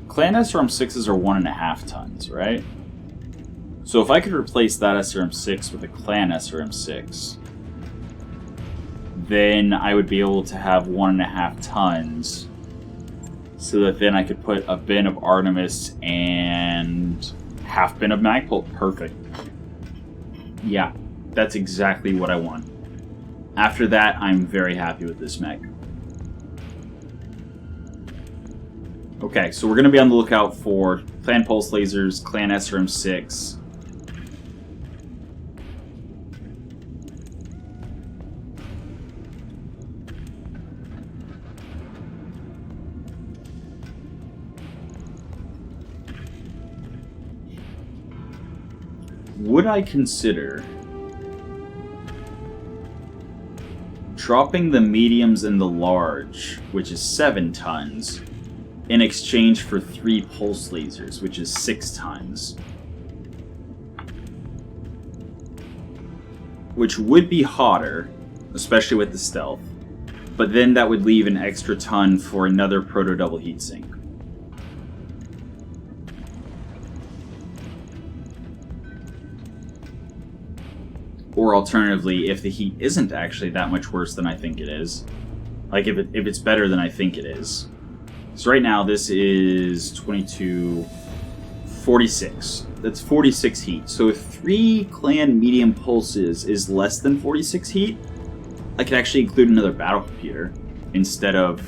Clan SRM6s are 1.5 tons, right? So if I could replace that SRM6 with a Clan SRM6, then I would be able to have 1.5 tons, so that then I could put a bin of Artemis and half bin of Magpulse. Perfect. Yeah, that's exactly what I want. After that, I'm very happy with this mech. Okay, so we're going to be on the lookout for Clan Pulse Lasers, Clan SRM6. Would I consider dropping the mediums and the large, which is 7 tons, in exchange for 3 pulse lasers, which is 6 tons? Which would be hotter, especially with the stealth, but then that would leave an extra ton for another proto double heatsink. Or alternatively, if the heat isn't actually that much worse than I think it is, like if it's better than I think it is. So right now this is 22, 46. That's 46 heat. So if 3 clan medium pulses is less than 46 heat, I could actually include another battle computer instead of...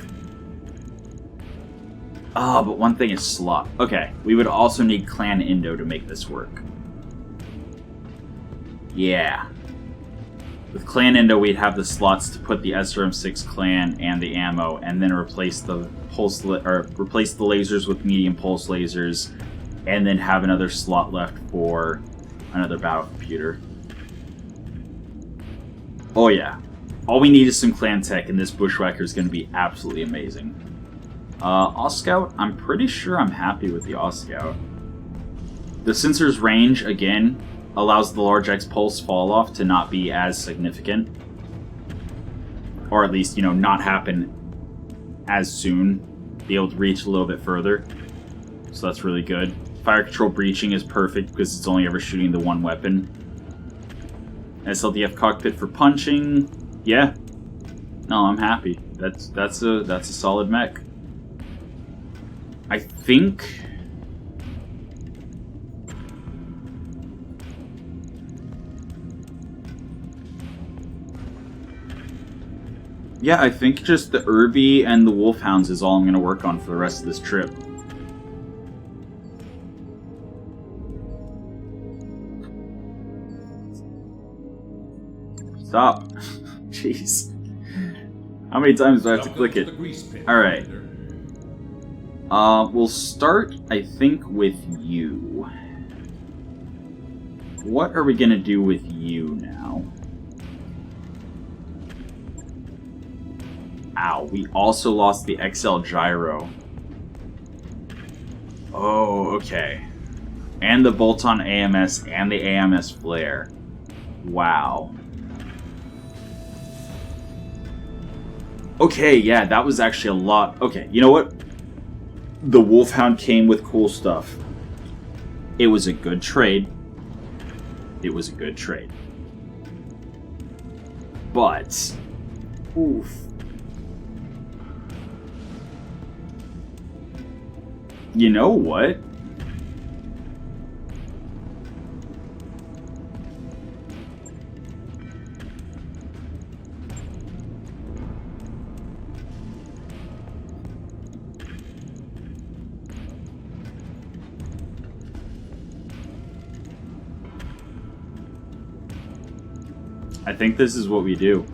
Ah, but one thing is slot. Okay, we would also need clan Indo to make this work. Yeah. With Clan Indo, we'd have the slots to put the SRM6 clan and the ammo, and then replace the replace the lasers with medium pulse lasers, and then have another slot left for another battle computer. Oh yeah. All we need is some clan tech, and this Bushwhacker is going to be absolutely amazing. Oscout, I'm pretty sure I'm happy with the Oscout. The sensor's range, again, allows the large X pulse fall off to not be as significant. Or at least, not happen as soon. Be able to reach a little bit further. So that's really good. Fire control breaching is perfect because it's only ever shooting the one weapon. SLDF cockpit for punching. Yeah. No, I'm happy. That's a solid mech. I think... Yeah, I think just the Irby and the Wolfhounds is all I'm going to work on for the rest of this trip. Stop. Jeez. How many times do I have to click it? Alright. We'll start, I think, with you. What are we going to do with you now? Ow, we also lost the XL gyro. Oh, okay. And the bolt-on AMS and the AMS flare. Wow. Okay, yeah, that was actually a lot. Okay, you know what? The Wolfhound came with cool stuff. It was a good trade. It was a good trade. But... oof. You know what? I think this is what we do.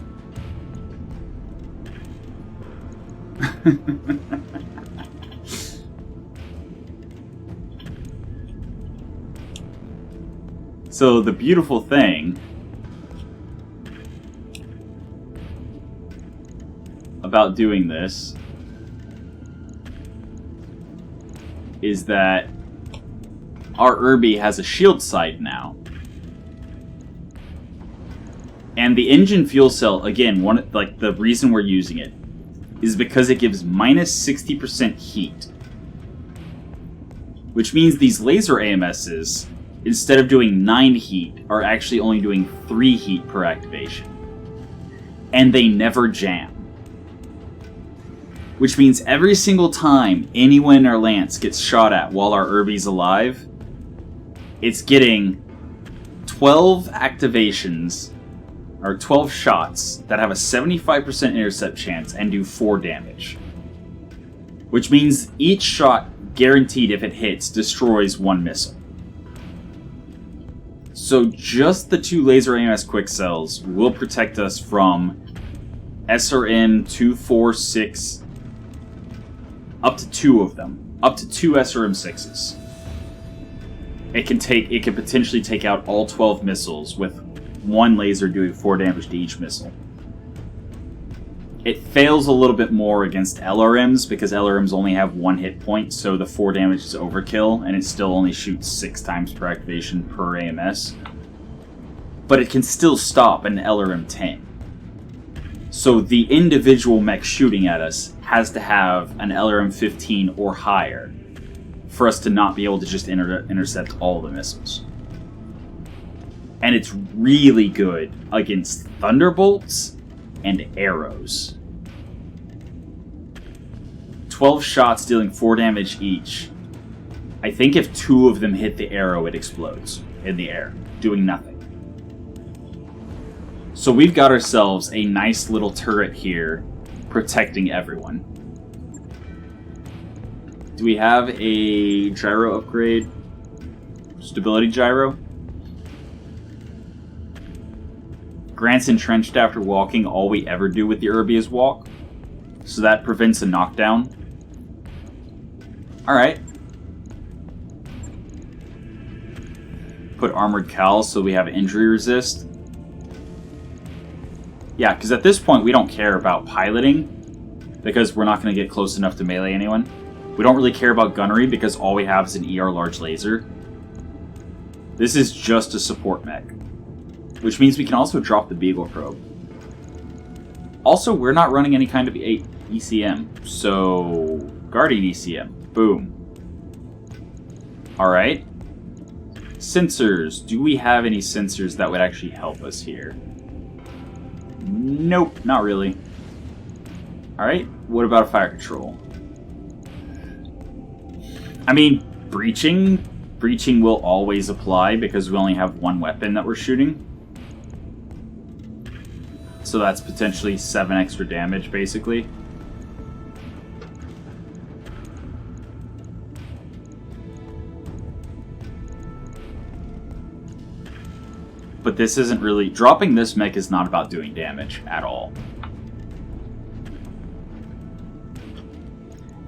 So the beautiful thing about doing this is that our Irby has a shield side now. And the engine fuel cell, again, the reason we're using it is because it gives minus 60% heat. Which means these laser AMSs, instead of doing 9 heat, are actually only doing 3 heat per activation. And they never jam. Which means every single time anyone in our lance gets shot at while our Irby's alive, it's getting 12 activations, or 12 shots, that have a 75% intercept chance and do 4 damage. Which means each shot, guaranteed if it hits, destroys 1 missile. So just the 2 laser AMS quick cells will protect us from SRM 246, up to 2 of them, up to 2 SRM 6s. It can potentially take out all 12 missiles with 1 laser doing 4 damage to each missile. It fails a little bit more against LRMs because LRMs only have 1 hit point, so the 4 damage is overkill, and it still only shoots 6 times per activation per AMS. But it can still stop an LRM 10. So the individual mech shooting at us has to have an LRM 15 or higher for us to not be able to just intercept all the missiles. And it's really good against thunderbolts and arrows. 12 shots dealing 4 damage each. I think if 2 of them hit the arrow, it explodes in the air, doing nothing. So we've got ourselves a nice little turret here, protecting everyone. Do we have a gyro upgrade? Stability gyro? Grant's entrenched after walking. All we ever do with the Irby is walk. So that prevents a knockdown. Alright. Put armored cowls so we have injury resist. Yeah, because at this point we don't care about piloting, because we're not going to get close enough to melee anyone. We don't really care about gunnery, because all we have is an ER large laser. This is just a support mech. Which means we can also drop the Beagle probe. Also, we're not running any kind of ECM, so Guardian ECM. Boom. Alright. Sensors. Do we have any sensors that would actually help us here? Nope, not really. Alright, what about a fire control? I mean, breaching. Breaching will always apply because we only have 1 weapon that we're shooting. So that's potentially 7 extra damage, basically. But this isn't really... Dropping this mech is not about doing damage at all.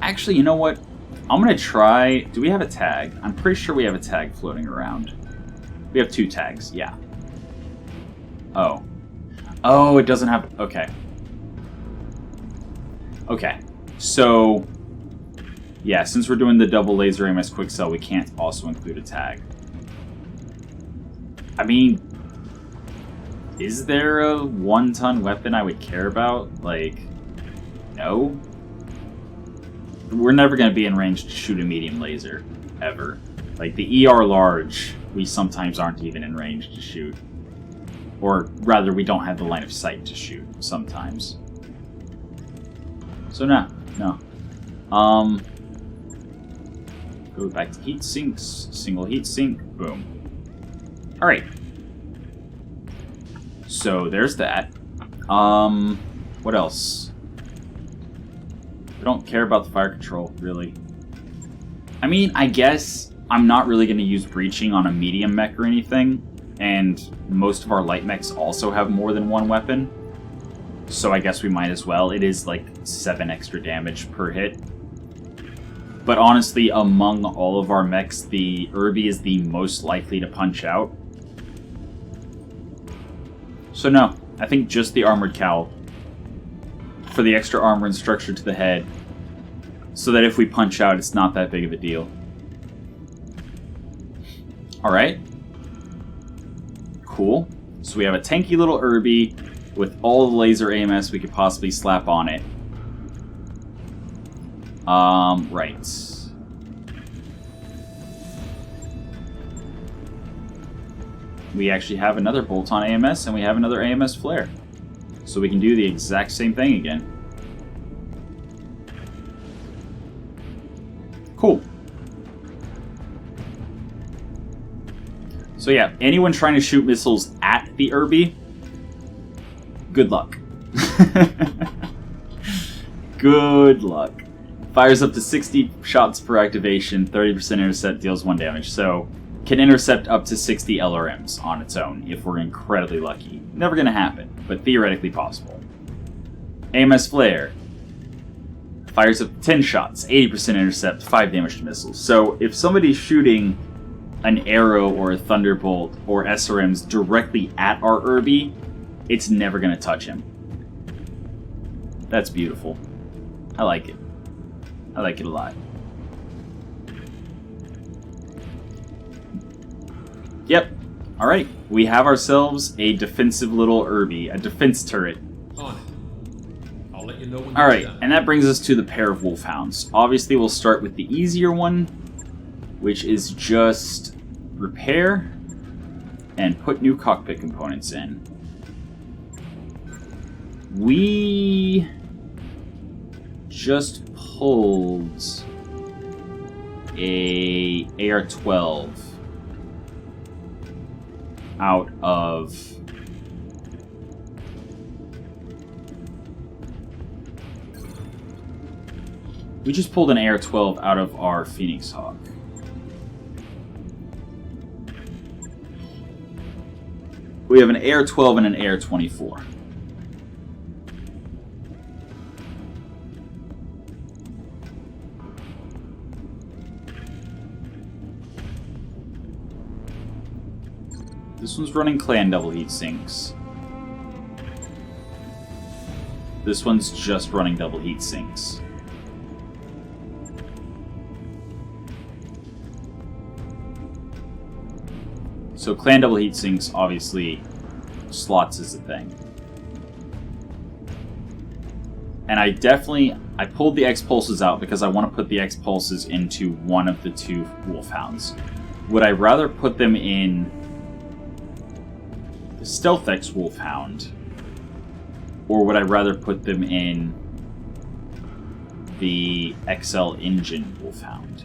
Actually, you know what? I'm going to try... Do we have a tag? I'm pretty sure we have a tag floating around. We have 2 tags, yeah. Oh. Oh, it doesn't have... Okay. Okay. So... Yeah, since we're doing the double laser AMS quick cell, we can't also include a tag. I mean... Is there a 1-ton weapon I would care about? Like... No? We're never going to be in range to shoot a medium laser. Ever. Like, the ER large, we sometimes aren't even in range to shoot. Or, rather, we don't have the line of sight to shoot, sometimes. So, no. Go back to heat sinks. Single heat sink. Boom. Alright. So, there's that. What else? I don't care about the fire control, really. I mean, I guess I'm not really going to use breaching on a medium mech or anything and most of our light mechs also have more than one weapon. So I guess we might as well. It is like 7 extra damage per hit. But honestly, among all of our mechs, the Irby is the most likely to punch out. So no, I think just the armored cowl for the extra armor and structure to the head, so that if we punch out, it's not that big of a deal. Alright. Cool. So we have a tanky little Irby with all the laser AMS we could possibly slap on it. Right. We actually have another bolt-on AMS, and we have another AMS flare. So we can do the exact same thing again. Cool. So yeah, anyone trying to shoot missiles at the Irby, good luck. Good luck. Fires up to 60 shots per activation, 30% intercept, deals 1 damage. So, can intercept up to 60 LRMs on its own if we're incredibly lucky. Never gonna happen, but theoretically possible. AMS Flare. Fires up to 10 shots, 80% intercept, 5 damage to missiles. So, if somebody's shooting an arrow or a thunderbolt or SRMs directly at our Irby, it's never gonna touch him. That's beautiful. I like it. I like it a lot. Yep. Alright. We have ourselves a defensive little Irby. A defense turret. On it. I'll let you know when Alright, you're done. and that brings us to the pair of Wolfhounds. Obviously, we'll start with the easier one, which is just repair and put new cockpit components in. We just pulled a AR-12 out of an AR-12 out of our Phoenix Hawk. We have an AR-12 and an AR-24. This one's running clan double heat sinks. This one's just running double heat sinks. So clan double heat sinks, obviously, slots is a thing. And I pulled the X-Pulses out because I want to put the X-Pulses into one of the 2 Wolfhounds. Would I rather put them in the Stealth X Wolfhound, or would I rather put them in the XL Engine Wolfhound?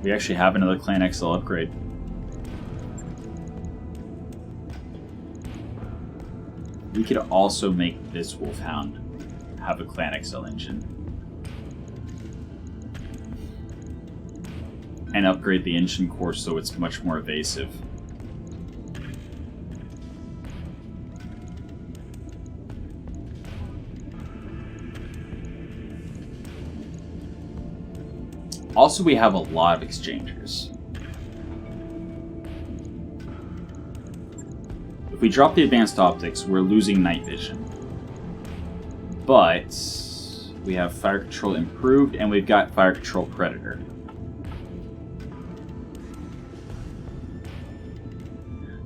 We actually have another Clan XL upgrade. We could also make this Wolfhound have a Clan XL engine. And upgrade the engine core so it's much more evasive. Also, we have a lot of exchangers. If we drop the advanced optics, we're losing night vision. But we have fire control improved, and we've got fire control predator.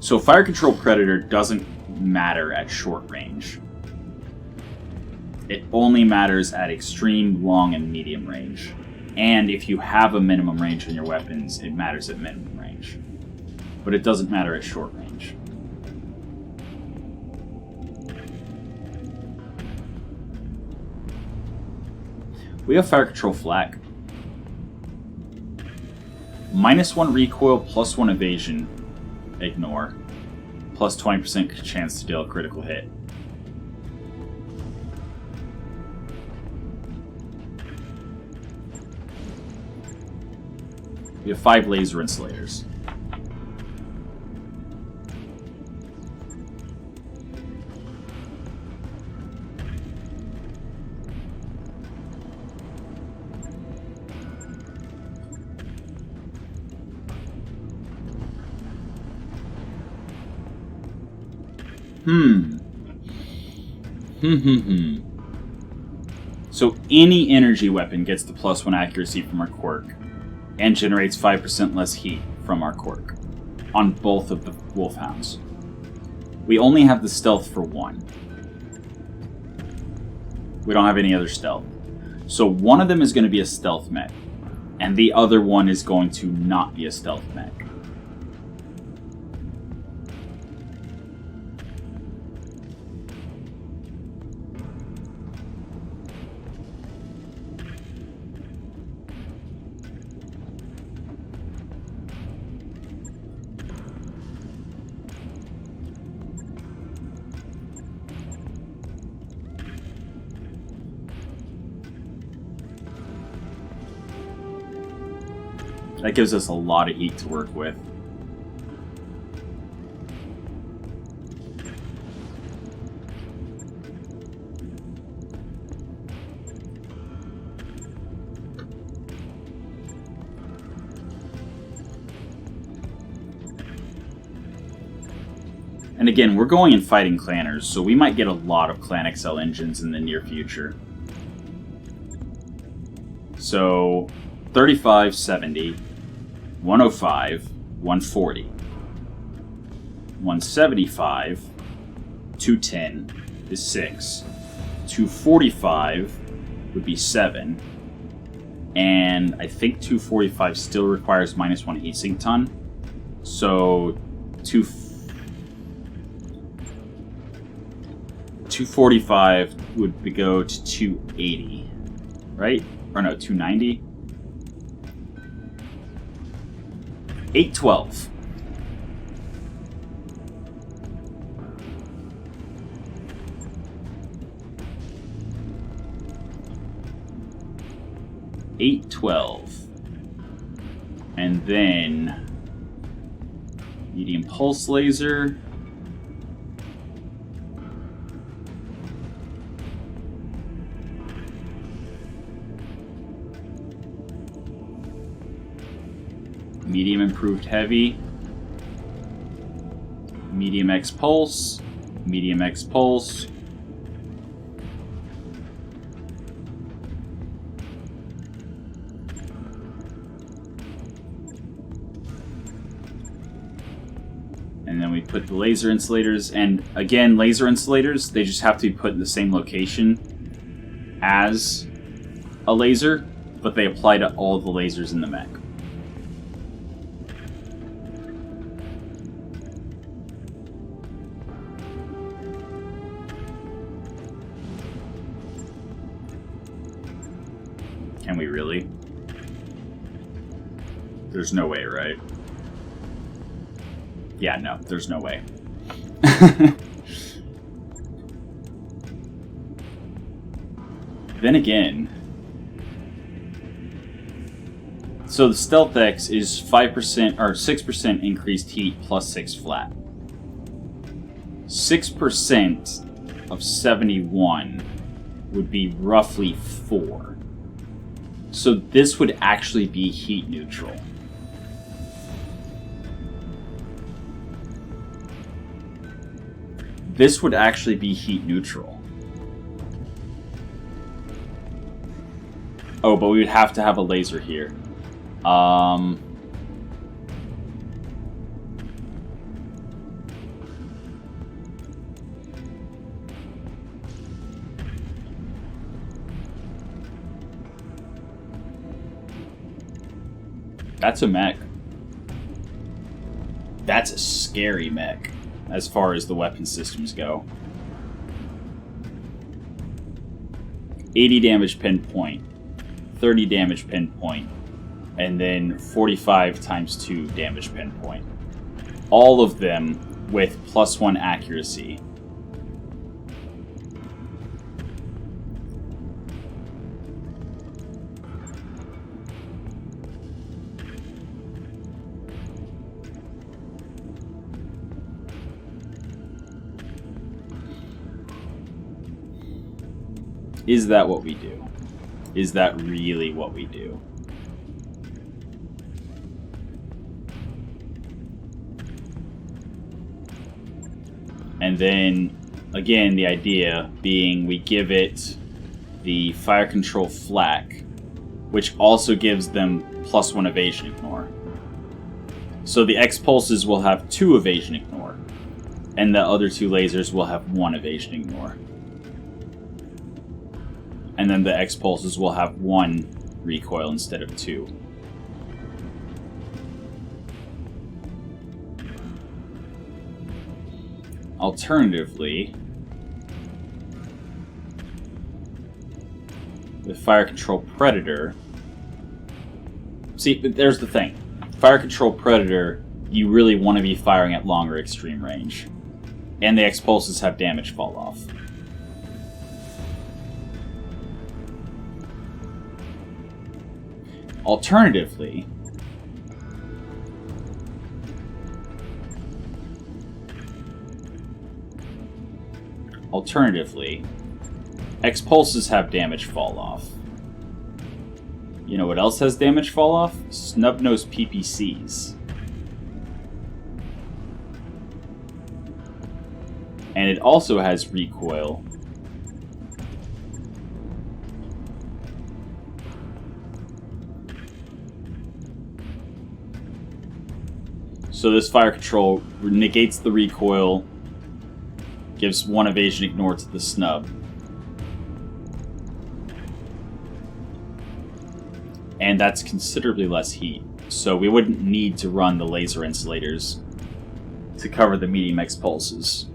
So fire control predator doesn't matter at short range. It only matters at extreme, long, and medium range. And if you have a minimum range on your weapons, it matters at minimum range. But it doesn't matter at short range. We have fire control flak. -1 recoil, +1 evasion. Ignore. plus 20% chance to deal a critical hit. We have 5 laser insulators. So any energy weapon gets the +1 accuracy from our quirk and generates 5% less heat from our quirk on both of the wolfhounds. We only have the stealth for one. We don't have any other stealth. So one of them is going to be a stealth mech, and the other one is going to not be a stealth mech. That gives us a lot of heat to work with. And again, we're going and fighting clanners, so we might get a lot of Clan XL engines in the near future. So 35, 70, 105, 140, 175, 210 is 6, 245 would be 7, and I think 245 still requires -1 heatsink ton, so 245 would go to 280, right? Or no, 290? 812. And then medium pulse laser. Medium improved heavy, medium X pulse, medium X pulse, and then we put the laser insulators, and again, laser insulators, they just have to be put in the same location as a laser, but they apply to all the lasers in the mech. Can we really? There's no way, right? Yeah, no, there's no way. Then again, so the Stealth X is 5% or 6% increased heat plus 6 flat. 6% of 71 would be roughly 4. So this would actually be heat neutral. This would actually be heat neutral. Oh, but we would have to have a laser here. That's a mech. That's a scary mech, as far as the weapon systems go. 80 damage pinpoint, 30 damage pinpoint, and then 45 times 2 damage pinpoint. All of them with +1 accuracy. Is that what we do? Is that really what we do? And then, again, the idea being we give it the fire control flak, which also gives them +1 evasion ignore. So the X pulses will have 2 evasion ignore, and the other 2 lasers will have 1 evasion ignore. And then the X pulses will have 1 recoil instead of 2. Alternatively, with Fire Control Predator... See, there's the thing. Fire Control Predator, you really want to be firing at longer extreme range. And the X-Pulses have damage fall off. Alternatively, X-Pulses have damage fall off. You know what else has damage fall off? Snub-nosed PPCs. And it also has recoil. So this fire control negates the recoil, gives 1 evasion ignore to the snub. And that's considerably less heat. So we wouldn't need to run the laser insulators to cover the medium X pulses.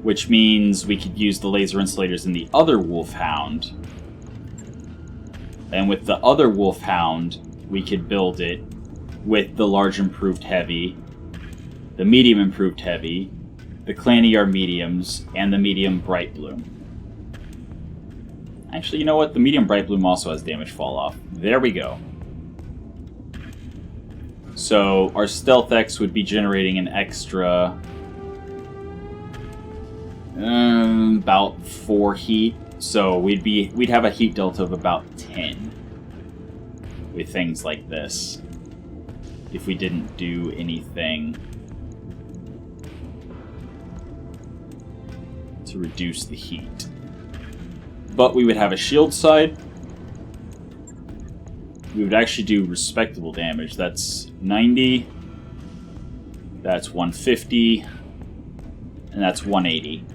Which means we could use the laser insulators in the other Wolfhound. And with the other Wolfhound, we could build it with the large improved heavy, the medium improved heavy, the Clan ER mediums, and the medium bright bloom. Actually, you know what? The medium bright bloom also has damage fall off. There we go. So our Stealth X would be generating an extra about 4 heat. So we'd have a heat delta of about 10 with things like this if we didn't do anything to reduce the heat. But we would have a shield side. We would actually do respectable damage. That's 90, that's 150, and that's 180.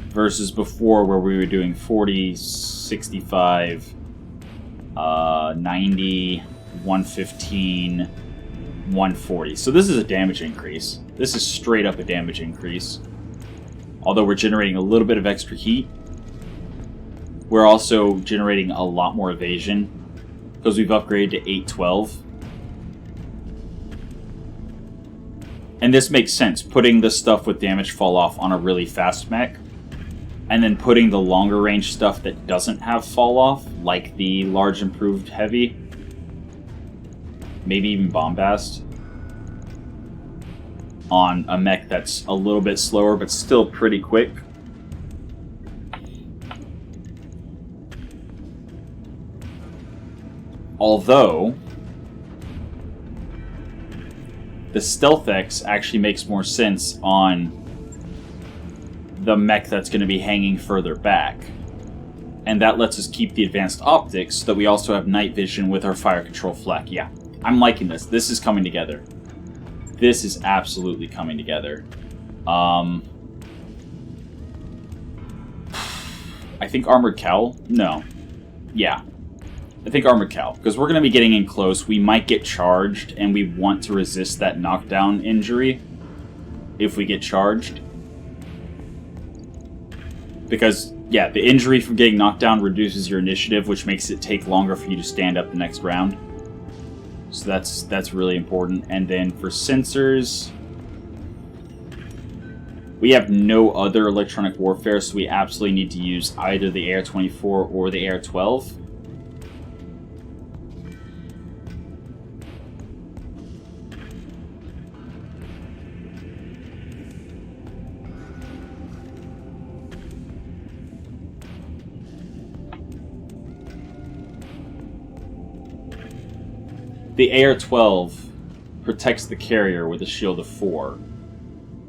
Versus before where we were doing 40, 65, 90, 115, 140. So this is a damage increase. This is straight up a damage increase. Although we're generating a little bit of extra heat, we're also generating a lot more evasion because we've upgraded to 812. And this makes sense, putting the stuff with damage fall off on a really fast mech, and then putting the longer range stuff that doesn't have fall off, like the large improved heavy, maybe even bombast, on a mech that's a little bit slower but still pretty quick. Although the Stealth X actually makes more sense on the mech that's going to be hanging further back. And that lets us keep the advanced optics so that we also have night vision with our fire control flak. Yeah, I'm liking this. This is coming together. This is absolutely coming together. I think Armored Cowl? No. Yeah. I think Armored Cowl. Because we're going to be getting in close. We might get charged, and we want to resist that knockdown injury if we get charged. Because, yeah, the injury from getting knocked down reduces your initiative, which makes it take longer for you to stand up the next round. So that's really important. And then for sensors, we have no other electronic warfare, so we absolutely need to use either the AR-24 or the AR-12. The AR-12 protects the carrier with a shield of 4.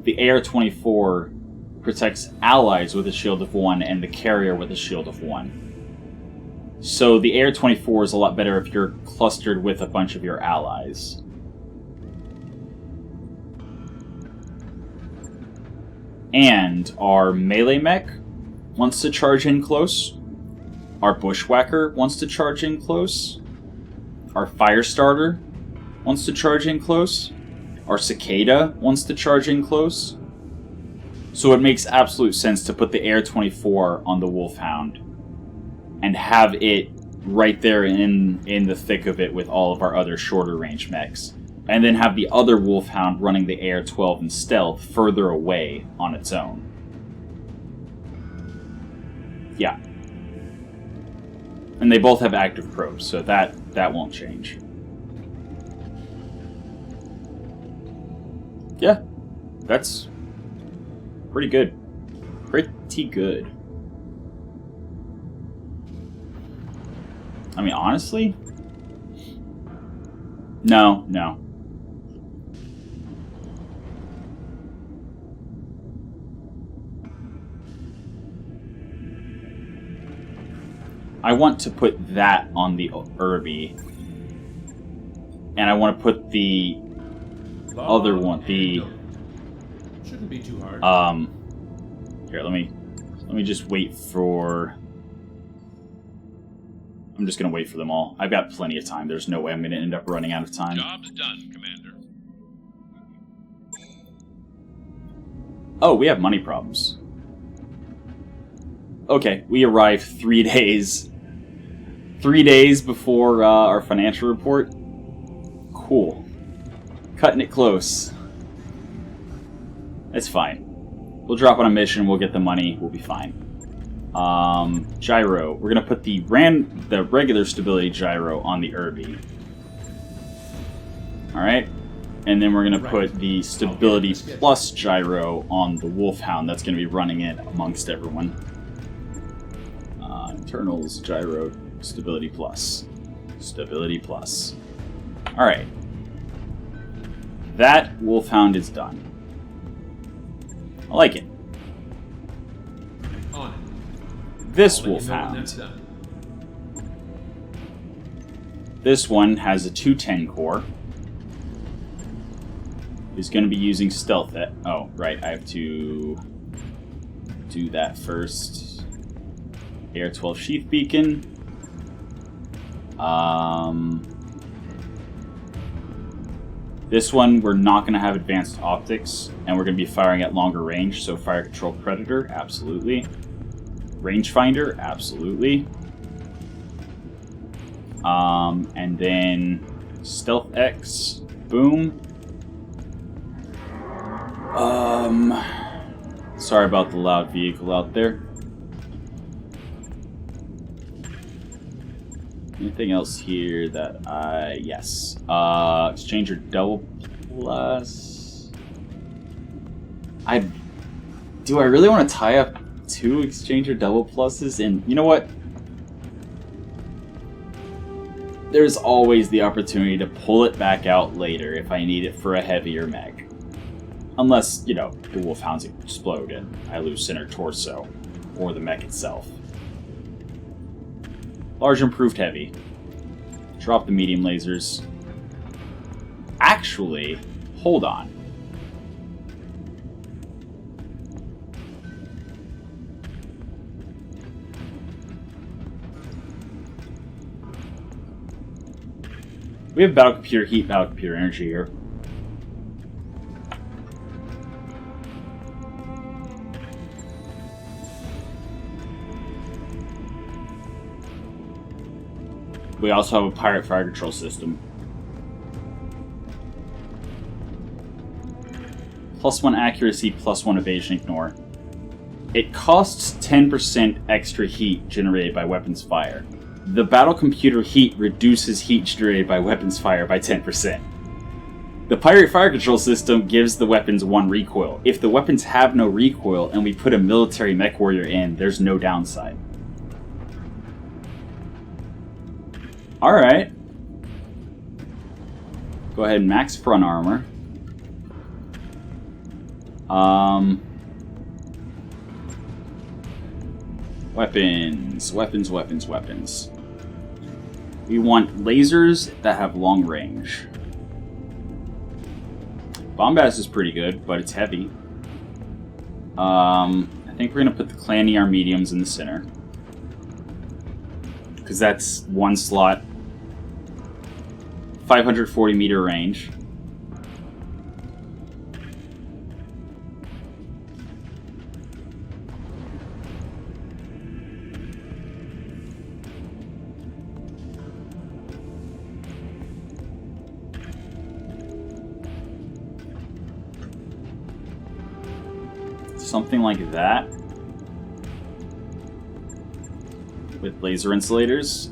The AR-24 protects allies with a shield of 1 and the carrier with a shield of 1. So the AR-24 is a lot better if you're clustered with a bunch of your allies. And our melee mech wants to charge in close. Our bushwhacker wants to charge in close. Our Firestarter wants to charge in close. Our Cicada wants to charge in close. So it makes absolute sense to put the AR-24 on the Wolfhound and have it right there in the thick of it with all of our other shorter range mechs. And then have the other Wolfhound running the AR-12 in stealth further away on its own. Yeah. And they both have active probes, so that won't change. Yeah, that's pretty good. Pretty good. I mean, honestly? No. I want to put that on the Irby. And I want to put the other one, the... Shouldn't be too hard. Here, let me just wait for... I'm just going to wait for them all. I've got plenty of time. There's no way I'm going to end up running out of time. Job's done, Commander. Oh, we have money problems. Okay, we arrived 3 days. 3 days before our financial report. Cool. Cutting it close. That's fine. We'll drop on a mission, we'll get the money, we'll be fine. Gyro. We're gonna put the regular stability gyro on the Irby. Alright. And then we're gonna put the stability plus gyro on the Wolfhound that's gonna be running it amongst everyone. Internals, gyro, stability plus. Stability plus. Alright. That Wolfhound is done. I like it. On it. This I'll let you know when that's Wolfhound. done. This one has a 210 core. He's going to be using stealth. Oh, right. I have to do that first. AR-12 sheath beacon. This one, we're not going to have advanced optics, and we're going to be firing at longer range, so fire control predator, absolutely. Rangefinder, absolutely. And then stealth X, boom. Sorry about the loud vehicle out there. Anything else here that yes. Exchanger double plus. Do I really want to tie up 2 exchanger double pluses? And you know what? There's always the opportunity to pull it back out later if I need it for a heavier mech. Unless, you know, the Wolfhounds explode and I lose center torso. Or the mech itself. Large improved heavy. Drop the medium lasers. Actually, hold on. We have battle computer heat, battle computer energy here. We also have a pirate fire control system. +1 accuracy, +1 evasion ignore. It costs 10% extra heat generated by weapons fire. The battle computer heat reduces heat generated by weapons fire by 10%. The pirate fire control system gives the weapons 1 recoil. If the weapons have no recoil and we put a military Mechwarrior in, there's no downside. Alright. Go ahead and max front armor. Weapons. We want lasers that have long range. Bombast is pretty good, but it's heavy. I think we're going to put the Clan ER mediums in the center. Because that's 1 slot. 540 meter range. Something like that. With laser insulators.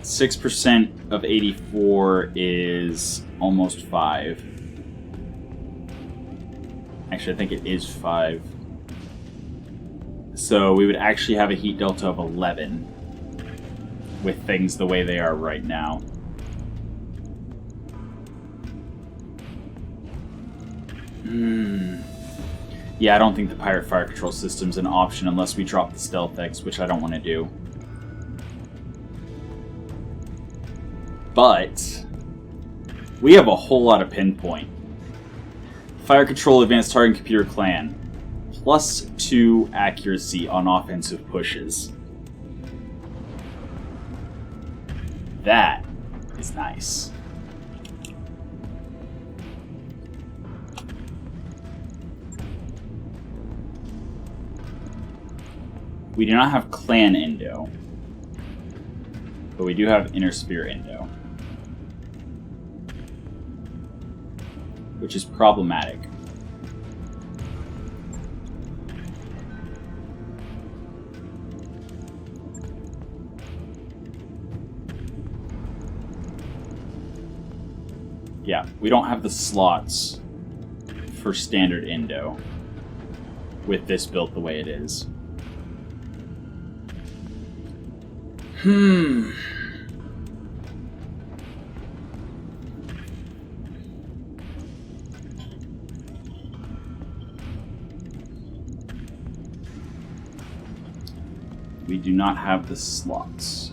.6% of 84 is almost 5. Actually, I think it is 5. So we would actually have a heat delta of 11 with things the way they are right now. Yeah, I don't think the pirate fire control system's an option unless we drop the stealth X, which I don't want to do. But we have a whole lot of pinpoint. Fire control advanced target computer clan. +2 accuracy on offensive pushes. That is nice. We do not have clan Indo, but we do have inner sphere Indo, which is problematic. Yeah, we don't have the slots for standard Indo with this built the way it is. We do not have the slots.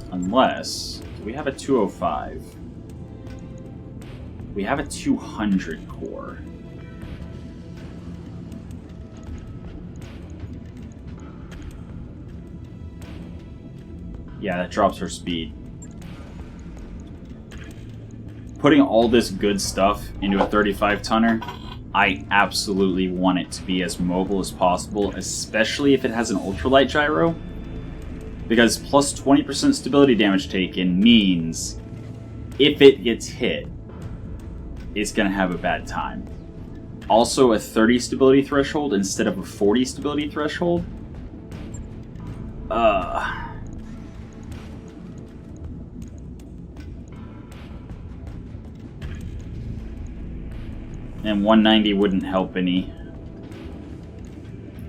Unless, do we have a 205? We have a 200 core. Yeah, that drops our speed. Putting all this good stuff into a 35-tonner, I absolutely want it to be as mobile as possible, especially if it has an ultralight gyro. Because plus 20% stability damage taken means if it gets hit, it's going to have a bad time. Also, a 30 stability threshold instead of a 40 stability threshold. And 190 wouldn't help any.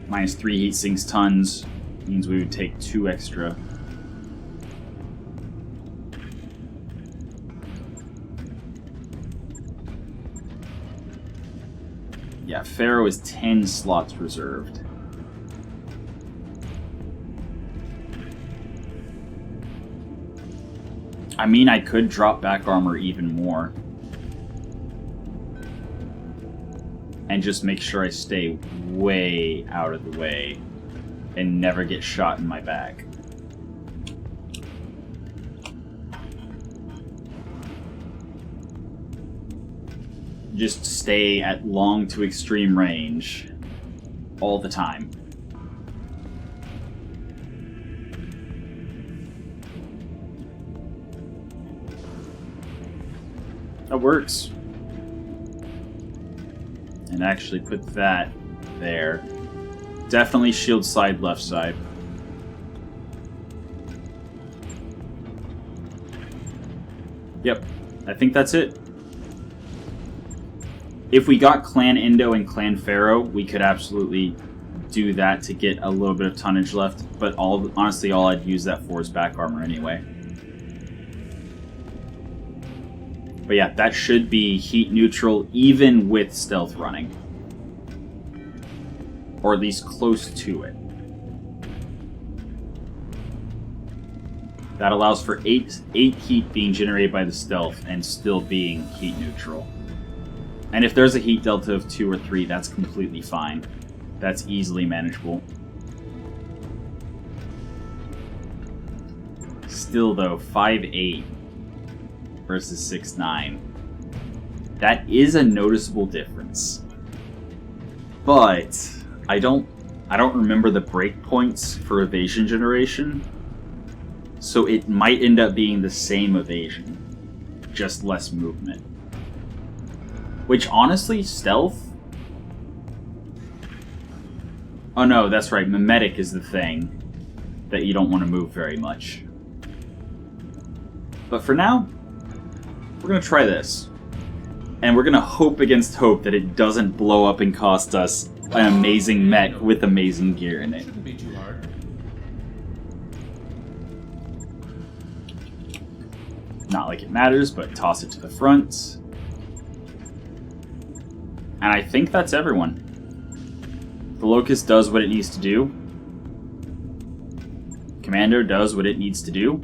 Minus 3 heat sinks tons means we would take 2 extra. Yeah, Pharaoh is 10 slots reserved. I mean, I could drop back armor even more. and just make sure I stay way out of the way and never get shot in my back. Just stay at long to extreme range all the time. That works. And actually put that there. Definitely shield side, left side. Yep, I think that's it. If we got Clan Indo and Clan Pharaoh, we could absolutely do that to get a little bit of tonnage left, but honestly, all I'd use that for is back armor anyway. But yeah, that should be heat neutral even with stealth running. Or at least close to it. That allows for 8 heat being generated by the stealth and still being heat neutral. And if there's a heat delta of 2 or 3, that's completely fine. That's easily manageable. Still though, 5'8" versus 6'9". That is a noticeable difference. But I don't remember the breakpoints for evasion generation. So it might end up being the same evasion, just less movement. Which, honestly, stealth? Oh no, that's right, mimetic is the thing that you don't want to move very much. But for now, we're going to try this. And we're going to hope against hope that it doesn't blow up and cost us an amazing mech with amazing gear in it. Shouldn't be too hard. Not like it matters, but toss it to the front. And I think that's everyone. The Locust does what it needs to do. Commander does what it needs to do.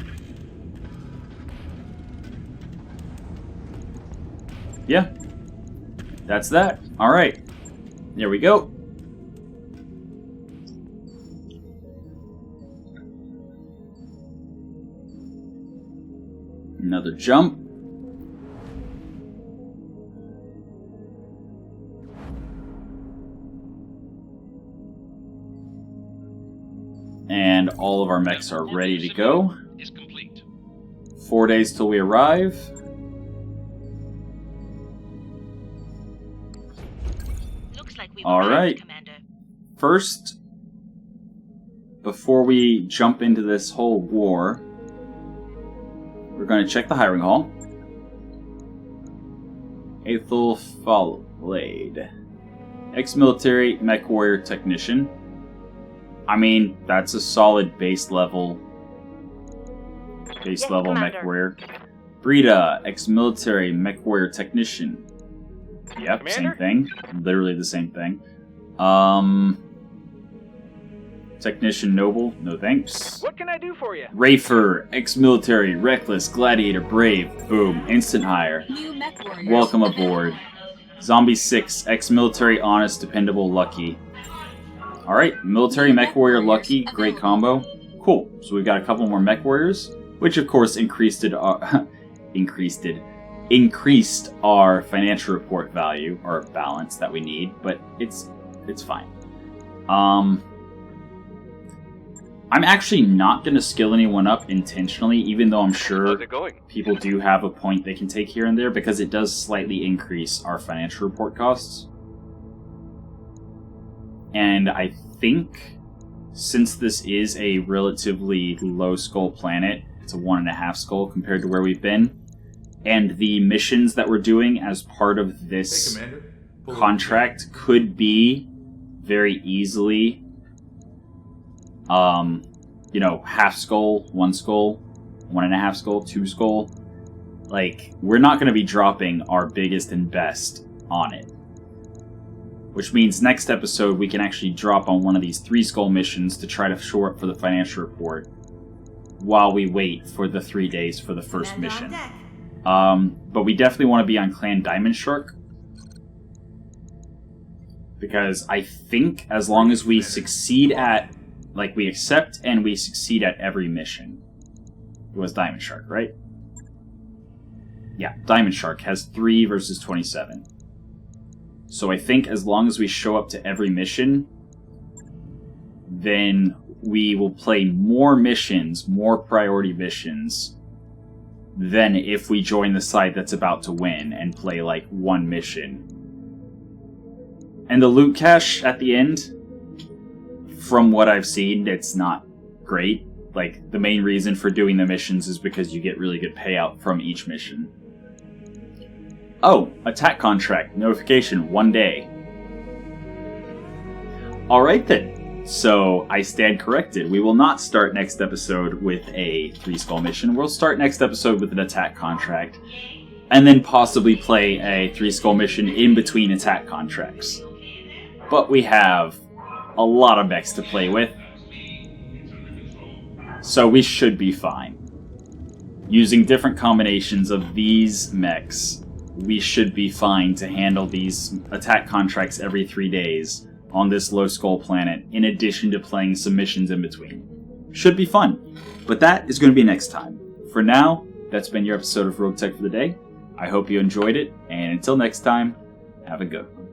Yeah. That's that. Alright. There we go. Another jump. And all of our mechs are ready to go. 4 days till we arrive. Looks like we All right. Commander. First, before we jump into this whole war, we're going to check the hiring hall. Aethelfallade. Ex-military Mechwarrior technician. I mean, that's a solid base level Mechwarrior. Brita, ex-military Mechwarrior technician. Yep, Commander? same thing. Literally the same thing. Technician noble, no thanks. What can I do for you? Rafer, ex-military, reckless, gladiator, brave. Boom, instant hire. New Mechwarriors Welcome available. aboard. Zombie 6, ex-military, honest, dependable, lucky. Alright, military Mechwarrior lucky, great combo. Cool, so we've got a couple more Mechwarriors, which of course increased our financial report value, or balance that we need, but it's fine. I'm actually not going to skill anyone up intentionally, even though I'm sure How's it going? people do have a point they can take here and there, because it does slightly increase our financial report costs. And I think, since this is a relatively low skull planet, it's a 1.5 skull compared to where we've been, and the missions that we're doing as part of this contract could be very easily, you know, half skull, 1 skull, 1.5 skull, 2 skull. Like, we're not going to be dropping our biggest and best on it. Which means next episode we can actually drop on one of these 3 skull missions to try to shore up for the financial report while we wait for the 3 days for the first mission. But we definitely want to be on Clan Diamond Shark. Because I think as long as we succeed at, like, we accept and we succeed at every mission. It was Diamond Shark, right? Yeah, Diamond Shark has 3 versus 27. So I think as long as we show up to every mission, then we will play more missions, more priority missions, than if we join the side that's about to win and play, like, 1 mission. And the loot cache at the end, from what I've seen, it's not great. Like, the main reason for doing the missions is because you get really good payout from each mission. Oh, attack contract, notification, 1 day. Alright then, so I stand corrected. We will not start next episode with a 3-skull mission. We'll start next episode with an attack contract, and then possibly play a 3-skull mission in between attack contracts. But we have a lot of mechs to play with, so we should be fine. Using different combinations of these mechs, we should be fine to handle these attack contracts every 3 days on this low skull planet, in addition to playing some missions in between. Should be fun. But that is going to be next time. For now, that's been your episode of Roguetech for the day. I hope you enjoyed it, and until next time, have a good one.